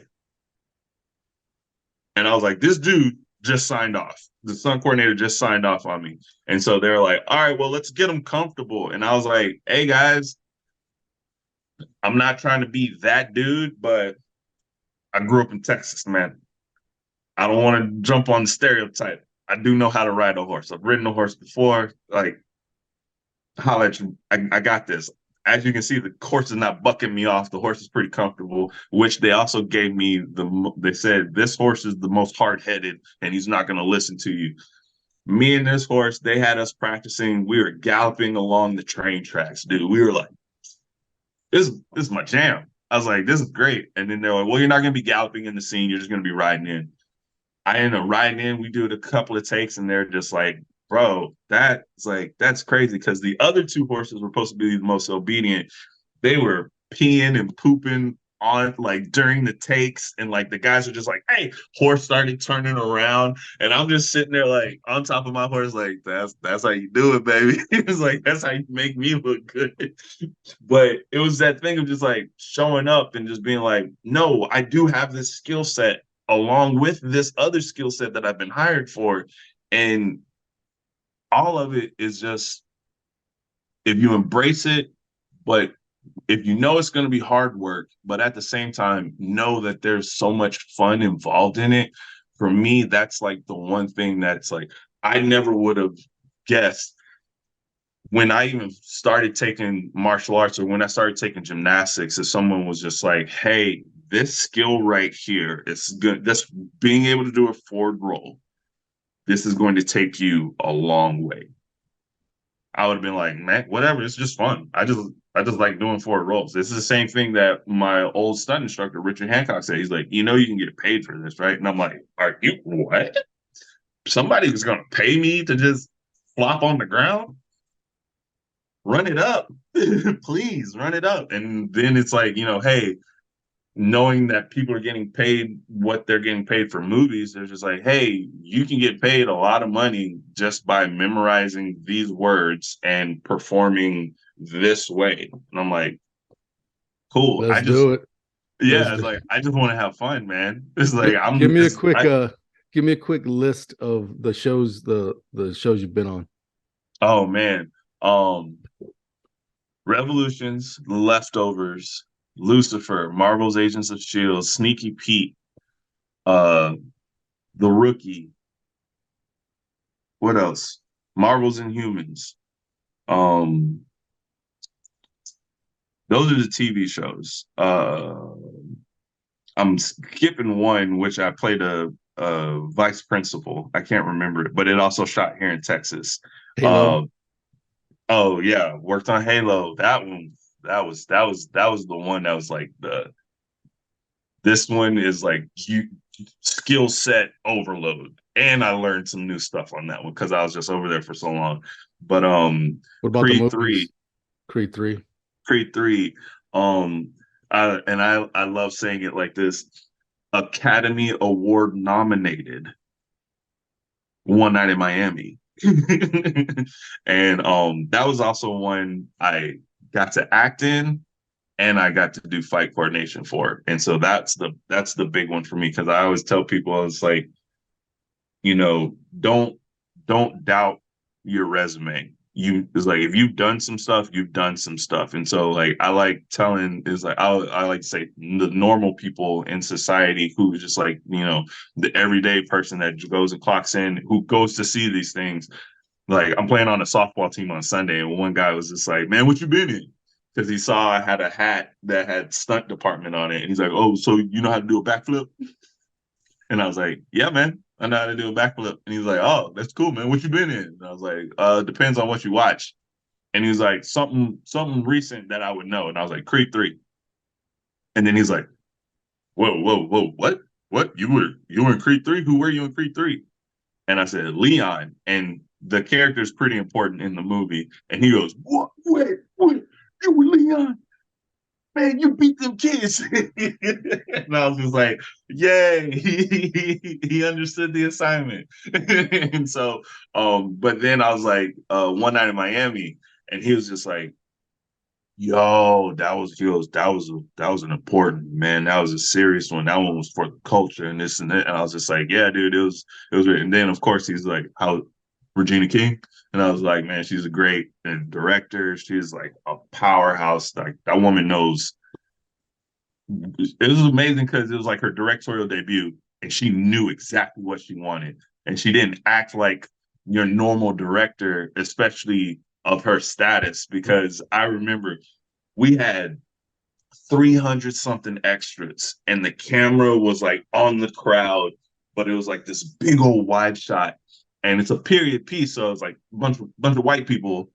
And I was like, this dude just signed off. The stunt coordinator just signed off on me. And so they're like, all right, well, let's get him comfortable. And I was like, hey, guys, I'm not trying to be that dude, but I grew up in Texas, man. I don't want to jump on the stereotype. I do know how to ride a horse. I've ridden a horse before. Like, holla at you. I got this. As you can see, the horse is not bucking me off. The horse is pretty comfortable, which they also gave me they said, this horse is the most hard-headed and he's not going to listen to you. Me and this horse, they had us practicing. We were galloping along the train tracks, dude. We were like, this is my jam. I was like, this is great. And then they're like, well, you're not going to be galloping in the scene. You're just going to be riding in. I ended up riding in. We do it a couple of takes, and they're just like, bro, that's crazy. Because the other 2 horses were supposed to be the most obedient. They were peeing and pooping on like during the takes, and like the guys are just like, hey, horse started turning around, and I'm just sitting there like on top of my horse, like that's how you do it, baby. It was like, that's how you make me look good. But it was that thing of just like showing up and just being like, no, I do have this skill set along with this other skill set that I've been hired for. And all of it is just, if you embrace it, but if you know it's going to be hard work, but at the same time, know that there's so much fun involved in it. For me, that's like the one thing that's like, I never would have guessed when I even started taking martial arts, or when I started taking gymnastics, if someone was just like, hey, this skill right here is good. This being able to do a forward roll, this is going to take you a long way. I would have been like, man, whatever. It's just fun. I just like doing forward rolls. This is the same thing that my old stunt instructor, Richard Hancock, said. He's like, you can get paid for this, right? And I'm like, are you what? Somebody's going to pay me to just flop on the ground? Run it up. Please run it up. And then it's like, hey, knowing that people are getting paid what they're getting paid for movies, they're just like, hey, you can get paid a lot of money just by memorizing these words and performing this way. And I'm like, cool. Let's do it. Yeah, it's like, I just want to have fun, man. It's like, give me a quick list of the shows the shows you've been on. Oh man. Revolutions, Leftovers, Lucifer, Marvel's Agents of S.H.I.E.L.D., Sneaky Pete, The Rookie. What else? Marvel's Inhumans. Those are the TV shows. I'm skipping one, which I played a vice principal. I can't remember it, but it also shot here in Texas. Halo. Oh yeah, worked on Halo. That one. That was the one that was like this one is like skill set overload. And I learned some new stuff on that one because I was just over there for so long. But What about the Creed movies? 3, Creed 3. Creed 3, I love saying it like this: Academy Award nominated One Night in Miami. And that was also one I got to act in and I got to do fight coordination for. And so that's the big one for me, because I always tell people, I was like, you know, don't doubt your resume. It's like, if you've done some stuff, you've done some stuff. And so like I like telling is like I like to say the normal people in society who just like, the everyday person that goes and clocks in, who goes to see these things. Like, I'm playing on a softball team on Sunday, and one guy was just like, "Man, what you been in?" Because he saw I had a hat that had stunt department on it, and he's like, "Oh, so you know how to do a backflip?" And I was like, "Yeah, man, I know how to do a backflip." And he's like, "Oh, that's cool, man. What you been in?" And I was like, Depends on what you watch." And he was like, something recent that I would know." And I was like, "Creed 3." And then he's like, "Whoa, whoa, whoa, what? What? You were in Creed 3? Who were you in Creed 3?" And I said, "Leon." And the character is pretty important in the movie. And he goes, "What? Wait, you were Leon? Man, you beat them kids." And I was just like, "Yay!" He understood the assignment. And so, but then I was like, One Night in Miami, and he was just like, "Yo, that was an important, man. That was a serious one. That one was for the culture and this and that." And I was just like, "Yeah, dude, it was." And then of course he's like, "How Regina King?" And I was like, "Man, she's a great director. She's like a powerhouse. Like, that woman knows." It was amazing because it was like her directorial debut, and she knew exactly what she wanted, and she didn't act like your normal director, especially of her status. Because I remember we had 300 something extras, and the camera was like on the crowd, but it was like this big old wide shot, and it's a period piece, so it's like a bunch of white people.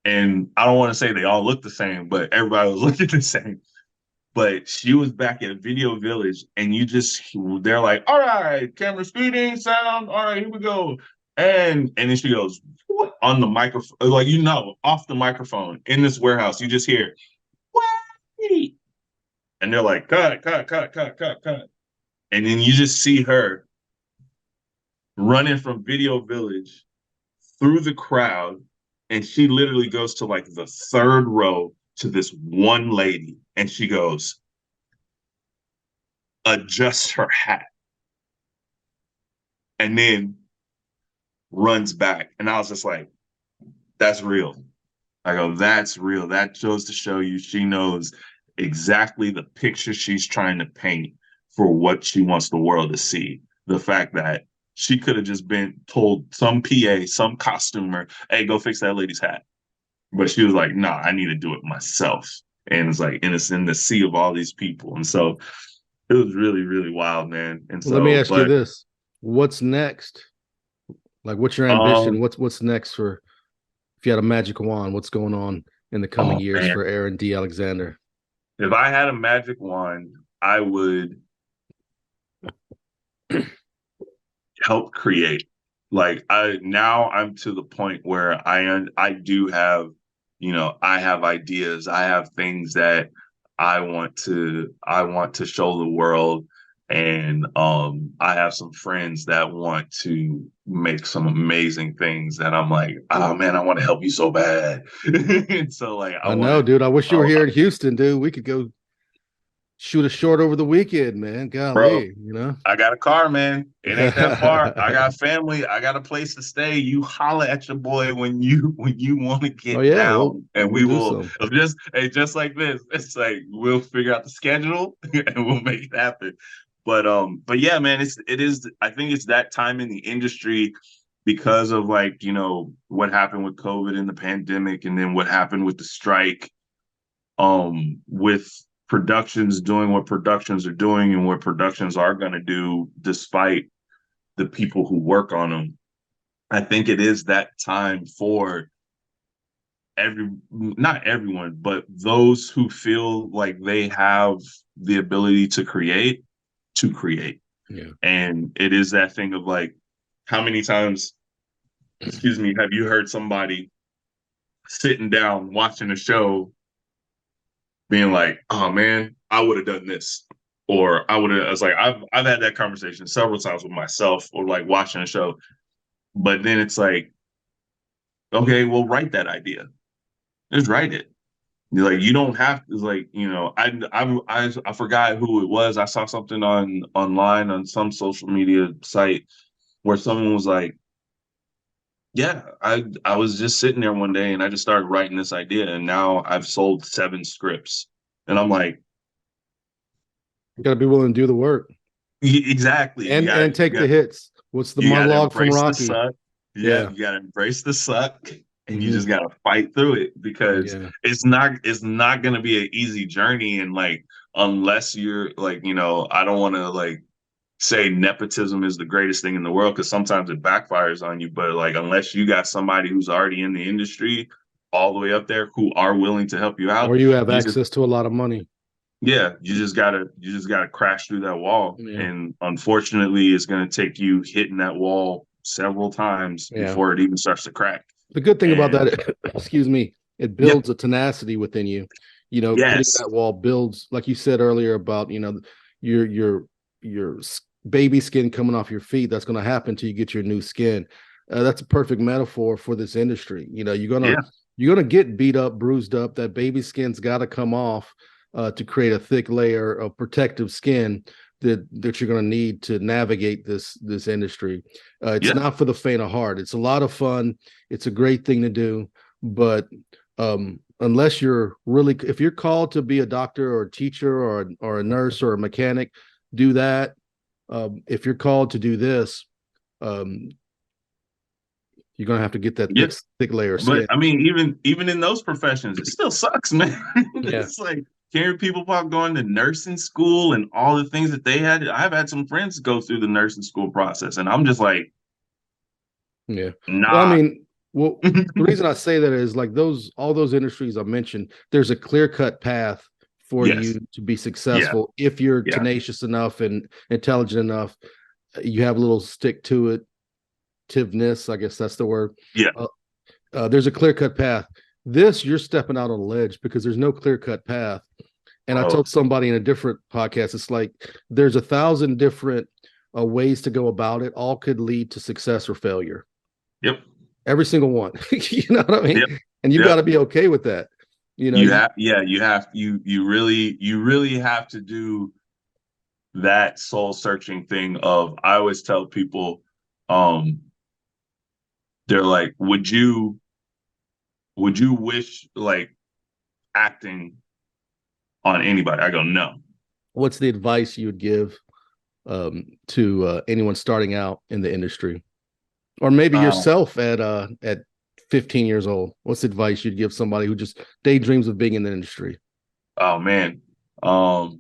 And I don't want to say they all look the same, but everybody was looking the same. But she was back at Video Village, and they're like, "All right, camera, speeding, sound, all right, here we go." And then she goes, "What?" On the microphone, like, off the microphone in this warehouse, you just hear, "Wait." And they're like, "Cut, cut, cut, cut, cut, cut." And then you just see her running from Video Village through the crowd. And she literally goes to like the third row to this one lady. And she goes, "Adjust her hat." And then runs back. And I was just like, "That's real." I go, "That's real. That goes to show you she knows exactly the picture she's trying to paint for what she wants the world to see." The fact that she could have just been told some PA, some costumer, "Hey, go fix that lady's hat." But she was like, "Nah, I need to do it myself." And it's like, and it's in the sea of all these people. And so it was really, really wild, man. And Well, let me so, ask you but this: what's next? Like, what's your ambition? um, What's next for if you had a magic wand? What's going on in the coming oh years man, for Aaron D. Alexander? if I had a magic wand, I would help create. Like, I'm to the point where I do have, I have ideas, I have things that I want to show the world. And I have some friends that want to make some amazing things that I'm like, "Oh man, I want to help you so bad." And so like I I want know, to dude. I wish you were oh, here in Houston, dude. We could go shoot a short over the weekend, man. bro, Golly, you know. I got a car, man. It ain't that far. I got family. I got a place to stay. You holler at your boy when you want to Oh get yeah, we'll down, and we'll we do will some. just like this. It's like we'll figure out the schedule and we'll make it happen. But yeah, man, it is. I think it's that time in the industry because of, like, what happened with COVID and the pandemic, and then what happened with the strike, with productions doing what productions are doing and what productions are going to do despite the people who work on them. I think it is that time for not everyone, but those who feel like they have the ability to create. Yeah. And it is that thing of like, how many times, excuse me, have you heard somebody sitting down watching a show, being like, "Oh man, I would have done this," or I would have. I was like, I've had that conversation several times with myself, or like watching a show, but then it's like, okay, well, write that idea. Just write it. You're like, you don't have to, like, I forgot who it was. I saw something online on some social media site where someone was like, yeah, I was just sitting there one day and I just started writing this idea, and now I've sold 7 scripts. And I'm like, You got to be willing to do the work exactly. and take the hits. What's the You gotta monologue from embrace the Rocky? suck. Yeah, Yeah. you gotta embrace the suck, and you Hmm. just gotta fight through it, because Yeah. it's not gonna be an easy journey. And like, unless you're like, I don't want to like say nepotism is the greatest thing in the world, because sometimes it backfires on you. But like, unless you got somebody who's already in the industry all the way up there who are willing to help you Or out, you have you just access to a lot of money. yeah, you just gotta crash through that wall. Yeah. And unfortunately, it's gonna take you hitting that wall several times Yeah. before it even starts to crack. The good thing about And that, excuse me, it yeah, builds a tenacity within you. Hitting yes, that wall builds, like you said earlier about, your baby skin coming off your feet. That's going to happen until you get your new skin. That's a perfect metaphor for this industry. yeah, You're gonna get beat up, bruised up. That baby skin's got to come off to create a thick layer of protective skin that you're going to need to navigate this industry. It's yeah, not for the faint of heart. It's a lot of fun. It's a great thing to do, but unless you're really, if you're called to be a doctor or a teacher or a nurse or a mechanic, do that. If you're called to do this, um, you're gonna have to get that yeah. thick layer of But skin. I mean, even in those professions, it still sucks, man. Yeah, It's like hearing people about going to nursing school and all the things that they had. I've had some friends go through the nursing school process, and I'm just like, yeah. Well, I nah. mean, well, the reason I say that is like all those industries I mentioned, there's a clear cut path for Yes, you to be yeah, successful if you're yeah, tenacious enough and intelligent enough. You have a little stick to it tiveness, I guess that's the word. yeah. Uh, there's a clear cut path. This, you're stepping out on a ledge because there's no clear cut path. And I Oh, told somebody in a different podcast, it's like there's 1,000 different ways to go about it. All could lead to success or failure. yep, Every single one. You know what I mean? yep, And you've got yep. to be okay with that. You know, You have, yeah, you really have to do that soul searching thing of, I always tell people, um, they're like, would you wish like acting on anybody? I go, no. what's the advice you would give to anyone starting out in the industry, or maybe Uh, yourself at 15 years old? What's the advice you'd give somebody who just daydreams of being in the industry? oh man. Um,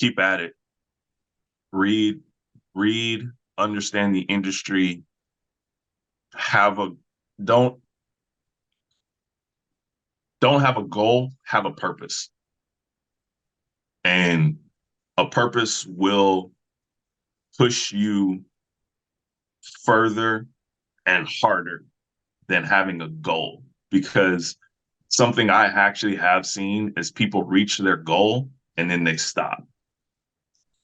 Keep at it. Read, read, understand the industry. Have a don't don't have a goal, have a purpose. And a purpose will push you further and harder than having a goal, because something I actually have seen is people reach their goal and then they stop.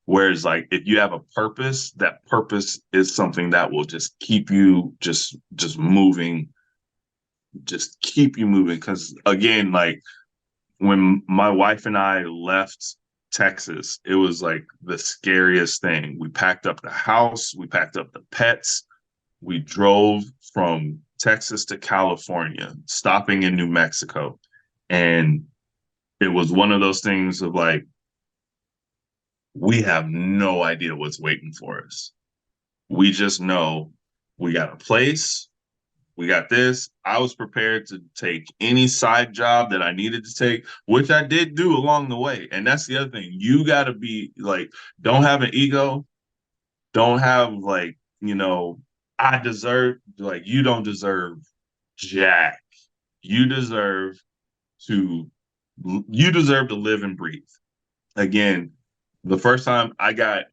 Whereas like, if you have a purpose, that purpose is something that will just keep you just moving, just keep you moving. Because again, like, when my wife and I left Texas, it was like the scariest thing. We packed up the house, we packed up the pets, we drove from Texas to California, stopping in New Mexico. And it was one of those things of like, we have no idea what's waiting for us. We just know we got a place, we got this. I was prepared to take any side job that I needed to take, which I did do along the way. And that's the other thing. You got to be like, don't have an ego. Don't have like, I deserve, like, you don't deserve jack. You deserve to, you deserve to live and breathe. Again, the first time I got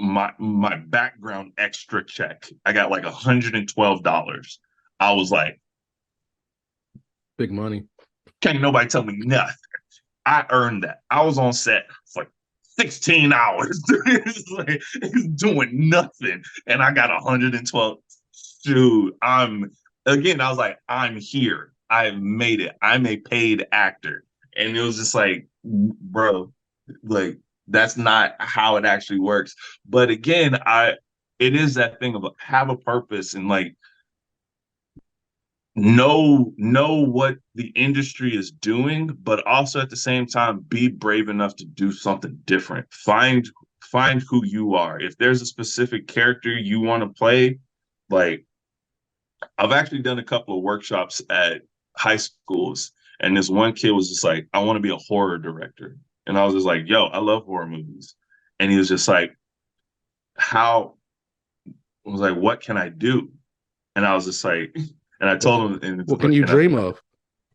my background extra check. I got like $112. I was like, big money. can't nobody tell me nothing. I earned that. I was on set for like 16 hours. It's doing nothing. And I got 112. Dude, I was like, I'm here. I've made it. I'm a paid actor. And it was just like, bro, like, that's not how it actually works. But again, it is that thing of have a purpose and like know what the industry is doing, but also at the same time be brave enough to do something different. Find who you are. If there's a specific character you want to play, like I've actually done a couple of workshops at high schools, and this one kid was just like, I want to be a horror director. And I was just like, yo, I love horror movies. And he was just like, how? I was like, what can I do? And I was just like, and I told him, what can you dream of?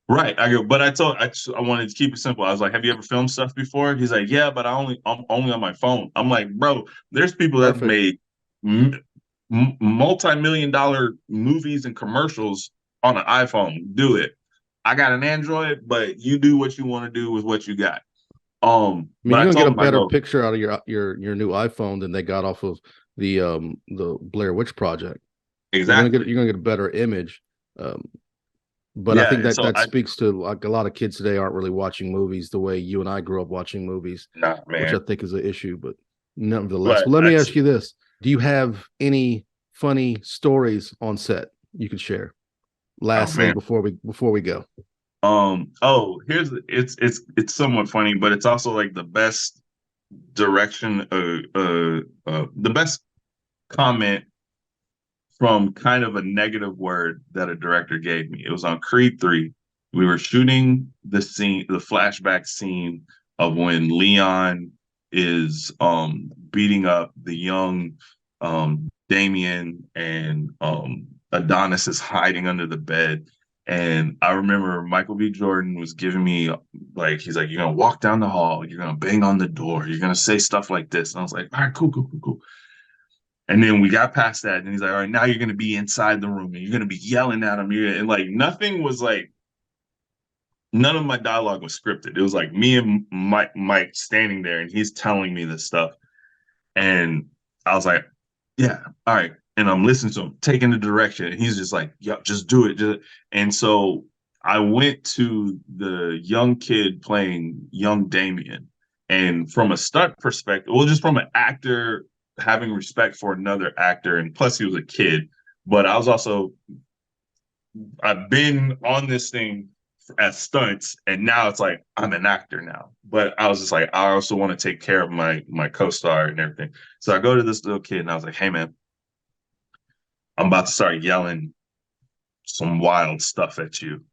Right. I go, but I wanted to keep it simple. I was like, have you ever filmed stuff before? He's like, yeah, but I'm only on my phone. I'm like, bro, there's people that made multi-million-dollar movies and commercials on an iPhone. Do it. I got an Android, but you do what you want to do with what you got. I mean, you're gonna get a better picture out of your new iPhone than they got off of the Blair Witch Project. Exactly. You're gonna get a better image. But I think that speaks to like a lot of kids today aren't really watching movies the way you and I grew up watching movies, which I think is an issue. But nevertheless, let me ask you this: do you have any funny stories on set you could share? Lastly, before we go. It's somewhat funny, but it's also like the best direction, the best comment from kind of a negative word that a director gave me. It was on Creed 3. We were shooting the flashback scene of when Leon is beating up the young Damien, and Adonis is hiding under the bed. And I remember Michael B. Jordan was giving me, like, he's like, you're going to walk down the hall, you're going to bang on the door, you're going to say stuff like this. And I was like, all right, cool. And then we got past that, and he's like, all right, now you're going to be inside the room, and you're going to be yelling at him. And like, none of my dialogue was scripted. It was like me and Mike standing there, and he's telling me this stuff. And I was like, yeah, all right. And I'm listening to him, taking the direction. And he's just like, yep, just do it. And so I went to the young kid playing young Damien. And from a stunt perspective, well, just from an actor having respect for another actor, and plus he was a kid, but I've been on this thing as stunts, and now it's like I'm an actor now. But I was just like, I also want to take care of my co-star and everything. So I go to this little kid and I was like, hey man, I'm about to start yelling some wild stuff at you.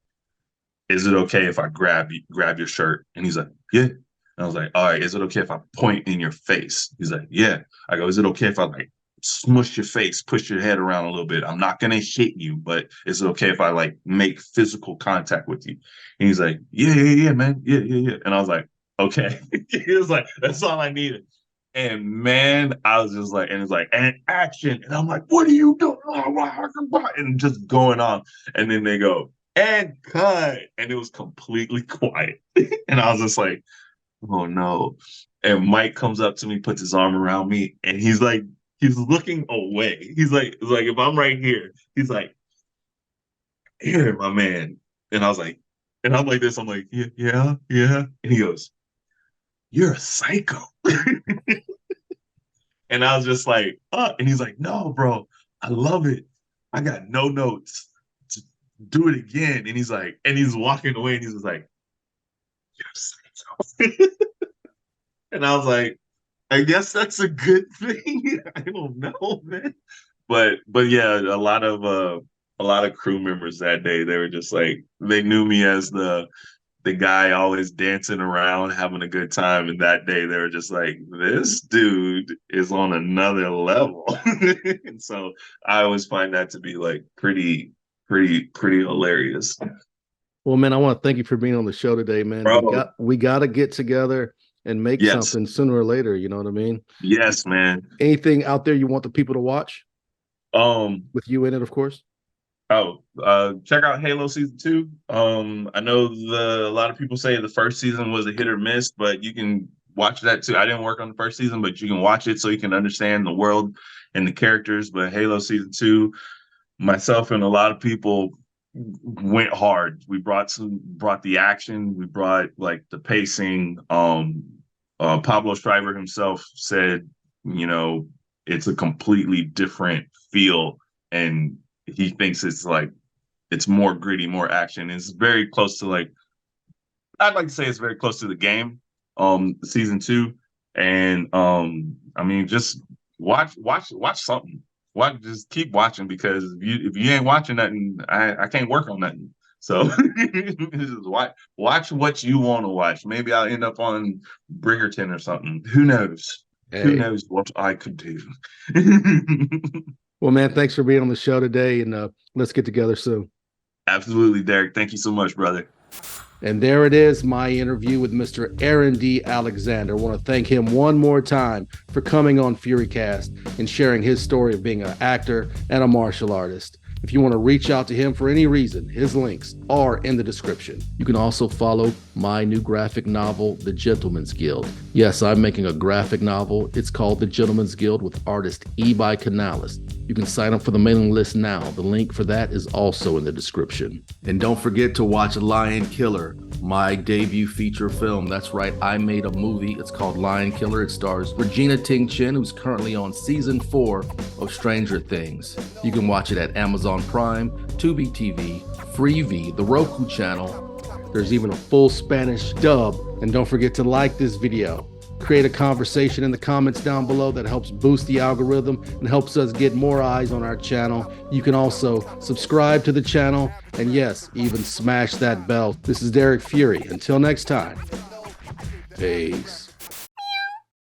Is it okay if I grab your shirt? And he's like, yeah. And I was like, all right, is it okay if I point in your face? He's like, yeah. I go, is it okay if I like smush your face, push your head around a little bit? I'm not gonna hit you, but is it okay if I like make physical contact with you? And he's like, yeah, man. Yeah. And I was like, okay. He was like, that's all I needed. And man, I was just like, and it's like, and action. And I'm like, what are you doing? And just going on. And then they go, and cut. And it was completely quiet. And I was just like, oh no. And Mike comes up to me, puts his arm around me, and he's looking away. He's like if I'm right here, he's like, here, my man. And I was like, and I'm like this, I'm like, yeah. And he goes, you're a psycho. And I was just like, and he's like, no, bro, I love it. I got no notes. Just do it again. And he's like, and he's walking away, and he's just like, you're a psycho. And I was like, I guess that's a good thing. I don't know, man. But yeah, a lot of crew members that day, they were just like, they knew me as the guy always dancing around, having a good time. And that day they were just like, this dude is on another level. And so I always find that to be like pretty hilarious. Well, man, I want to thank you for being on the show today, man. Bro. We got to get together. and make Yes. something sooner or later. You know what I mean? Yes, man. Anything out there you want the people to watch with you in it, of course? Check out Halo season 2. I know a lot of people say the first season was a hit or miss, but you can watch that too. I didn't work on the first season, but you can watch it so you can understand the world and the characters. But Halo season 2, myself and a lot of people went hard. We brought the action, we brought like the pacing. Pablo Schreiber himself said, it's a completely different feel, and he thinks it's more gritty, more action. It's very close to I'd like to say it's very close to the game, season 2. And I mean, just watch something. Just keep watching, because if you ain't watching nothing, I can't work on nothing. So just watch what you want to watch. Maybe I'll end up on Bridgerton or something. Who knows? Hey. Who knows what I could do? Well, man, thanks for being on the show today, and let's get together soon. Absolutely, Derrick. Thank you so much, brother. And there it is, my interview with Mr. Aaron D. Alexander. I want to thank him one more time for coming on FURYCAST and sharing his story of being an actor and a martial artist. If you want to reach out to him for any reason, his links are in the description. You can also follow my new graphic novel, The Gentleman's Guild. Yes, I'm making a graphic novel. It's called The Gentleman's Guild with artist Ebi Canales. You can sign up for the mailing list now. The link for that is also in the description. And don't forget to watch Lion Killer, my debut feature film. That's right, I made a movie. It's called Lion Killer. It stars Regina Ting Chen, who's currently on season 4 of Stranger Things. You can watch it at Amazon Prime, Tubi TV, Freevee, the Roku channel. There's even a full Spanish dub. And don't forget to like this video. Create a conversation in the comments down below that helps boost the algorithm and helps us get more eyes on our channel. You can also subscribe to the channel, and yes, even smash that bell. This is Derrick Fury. Until next time, peace.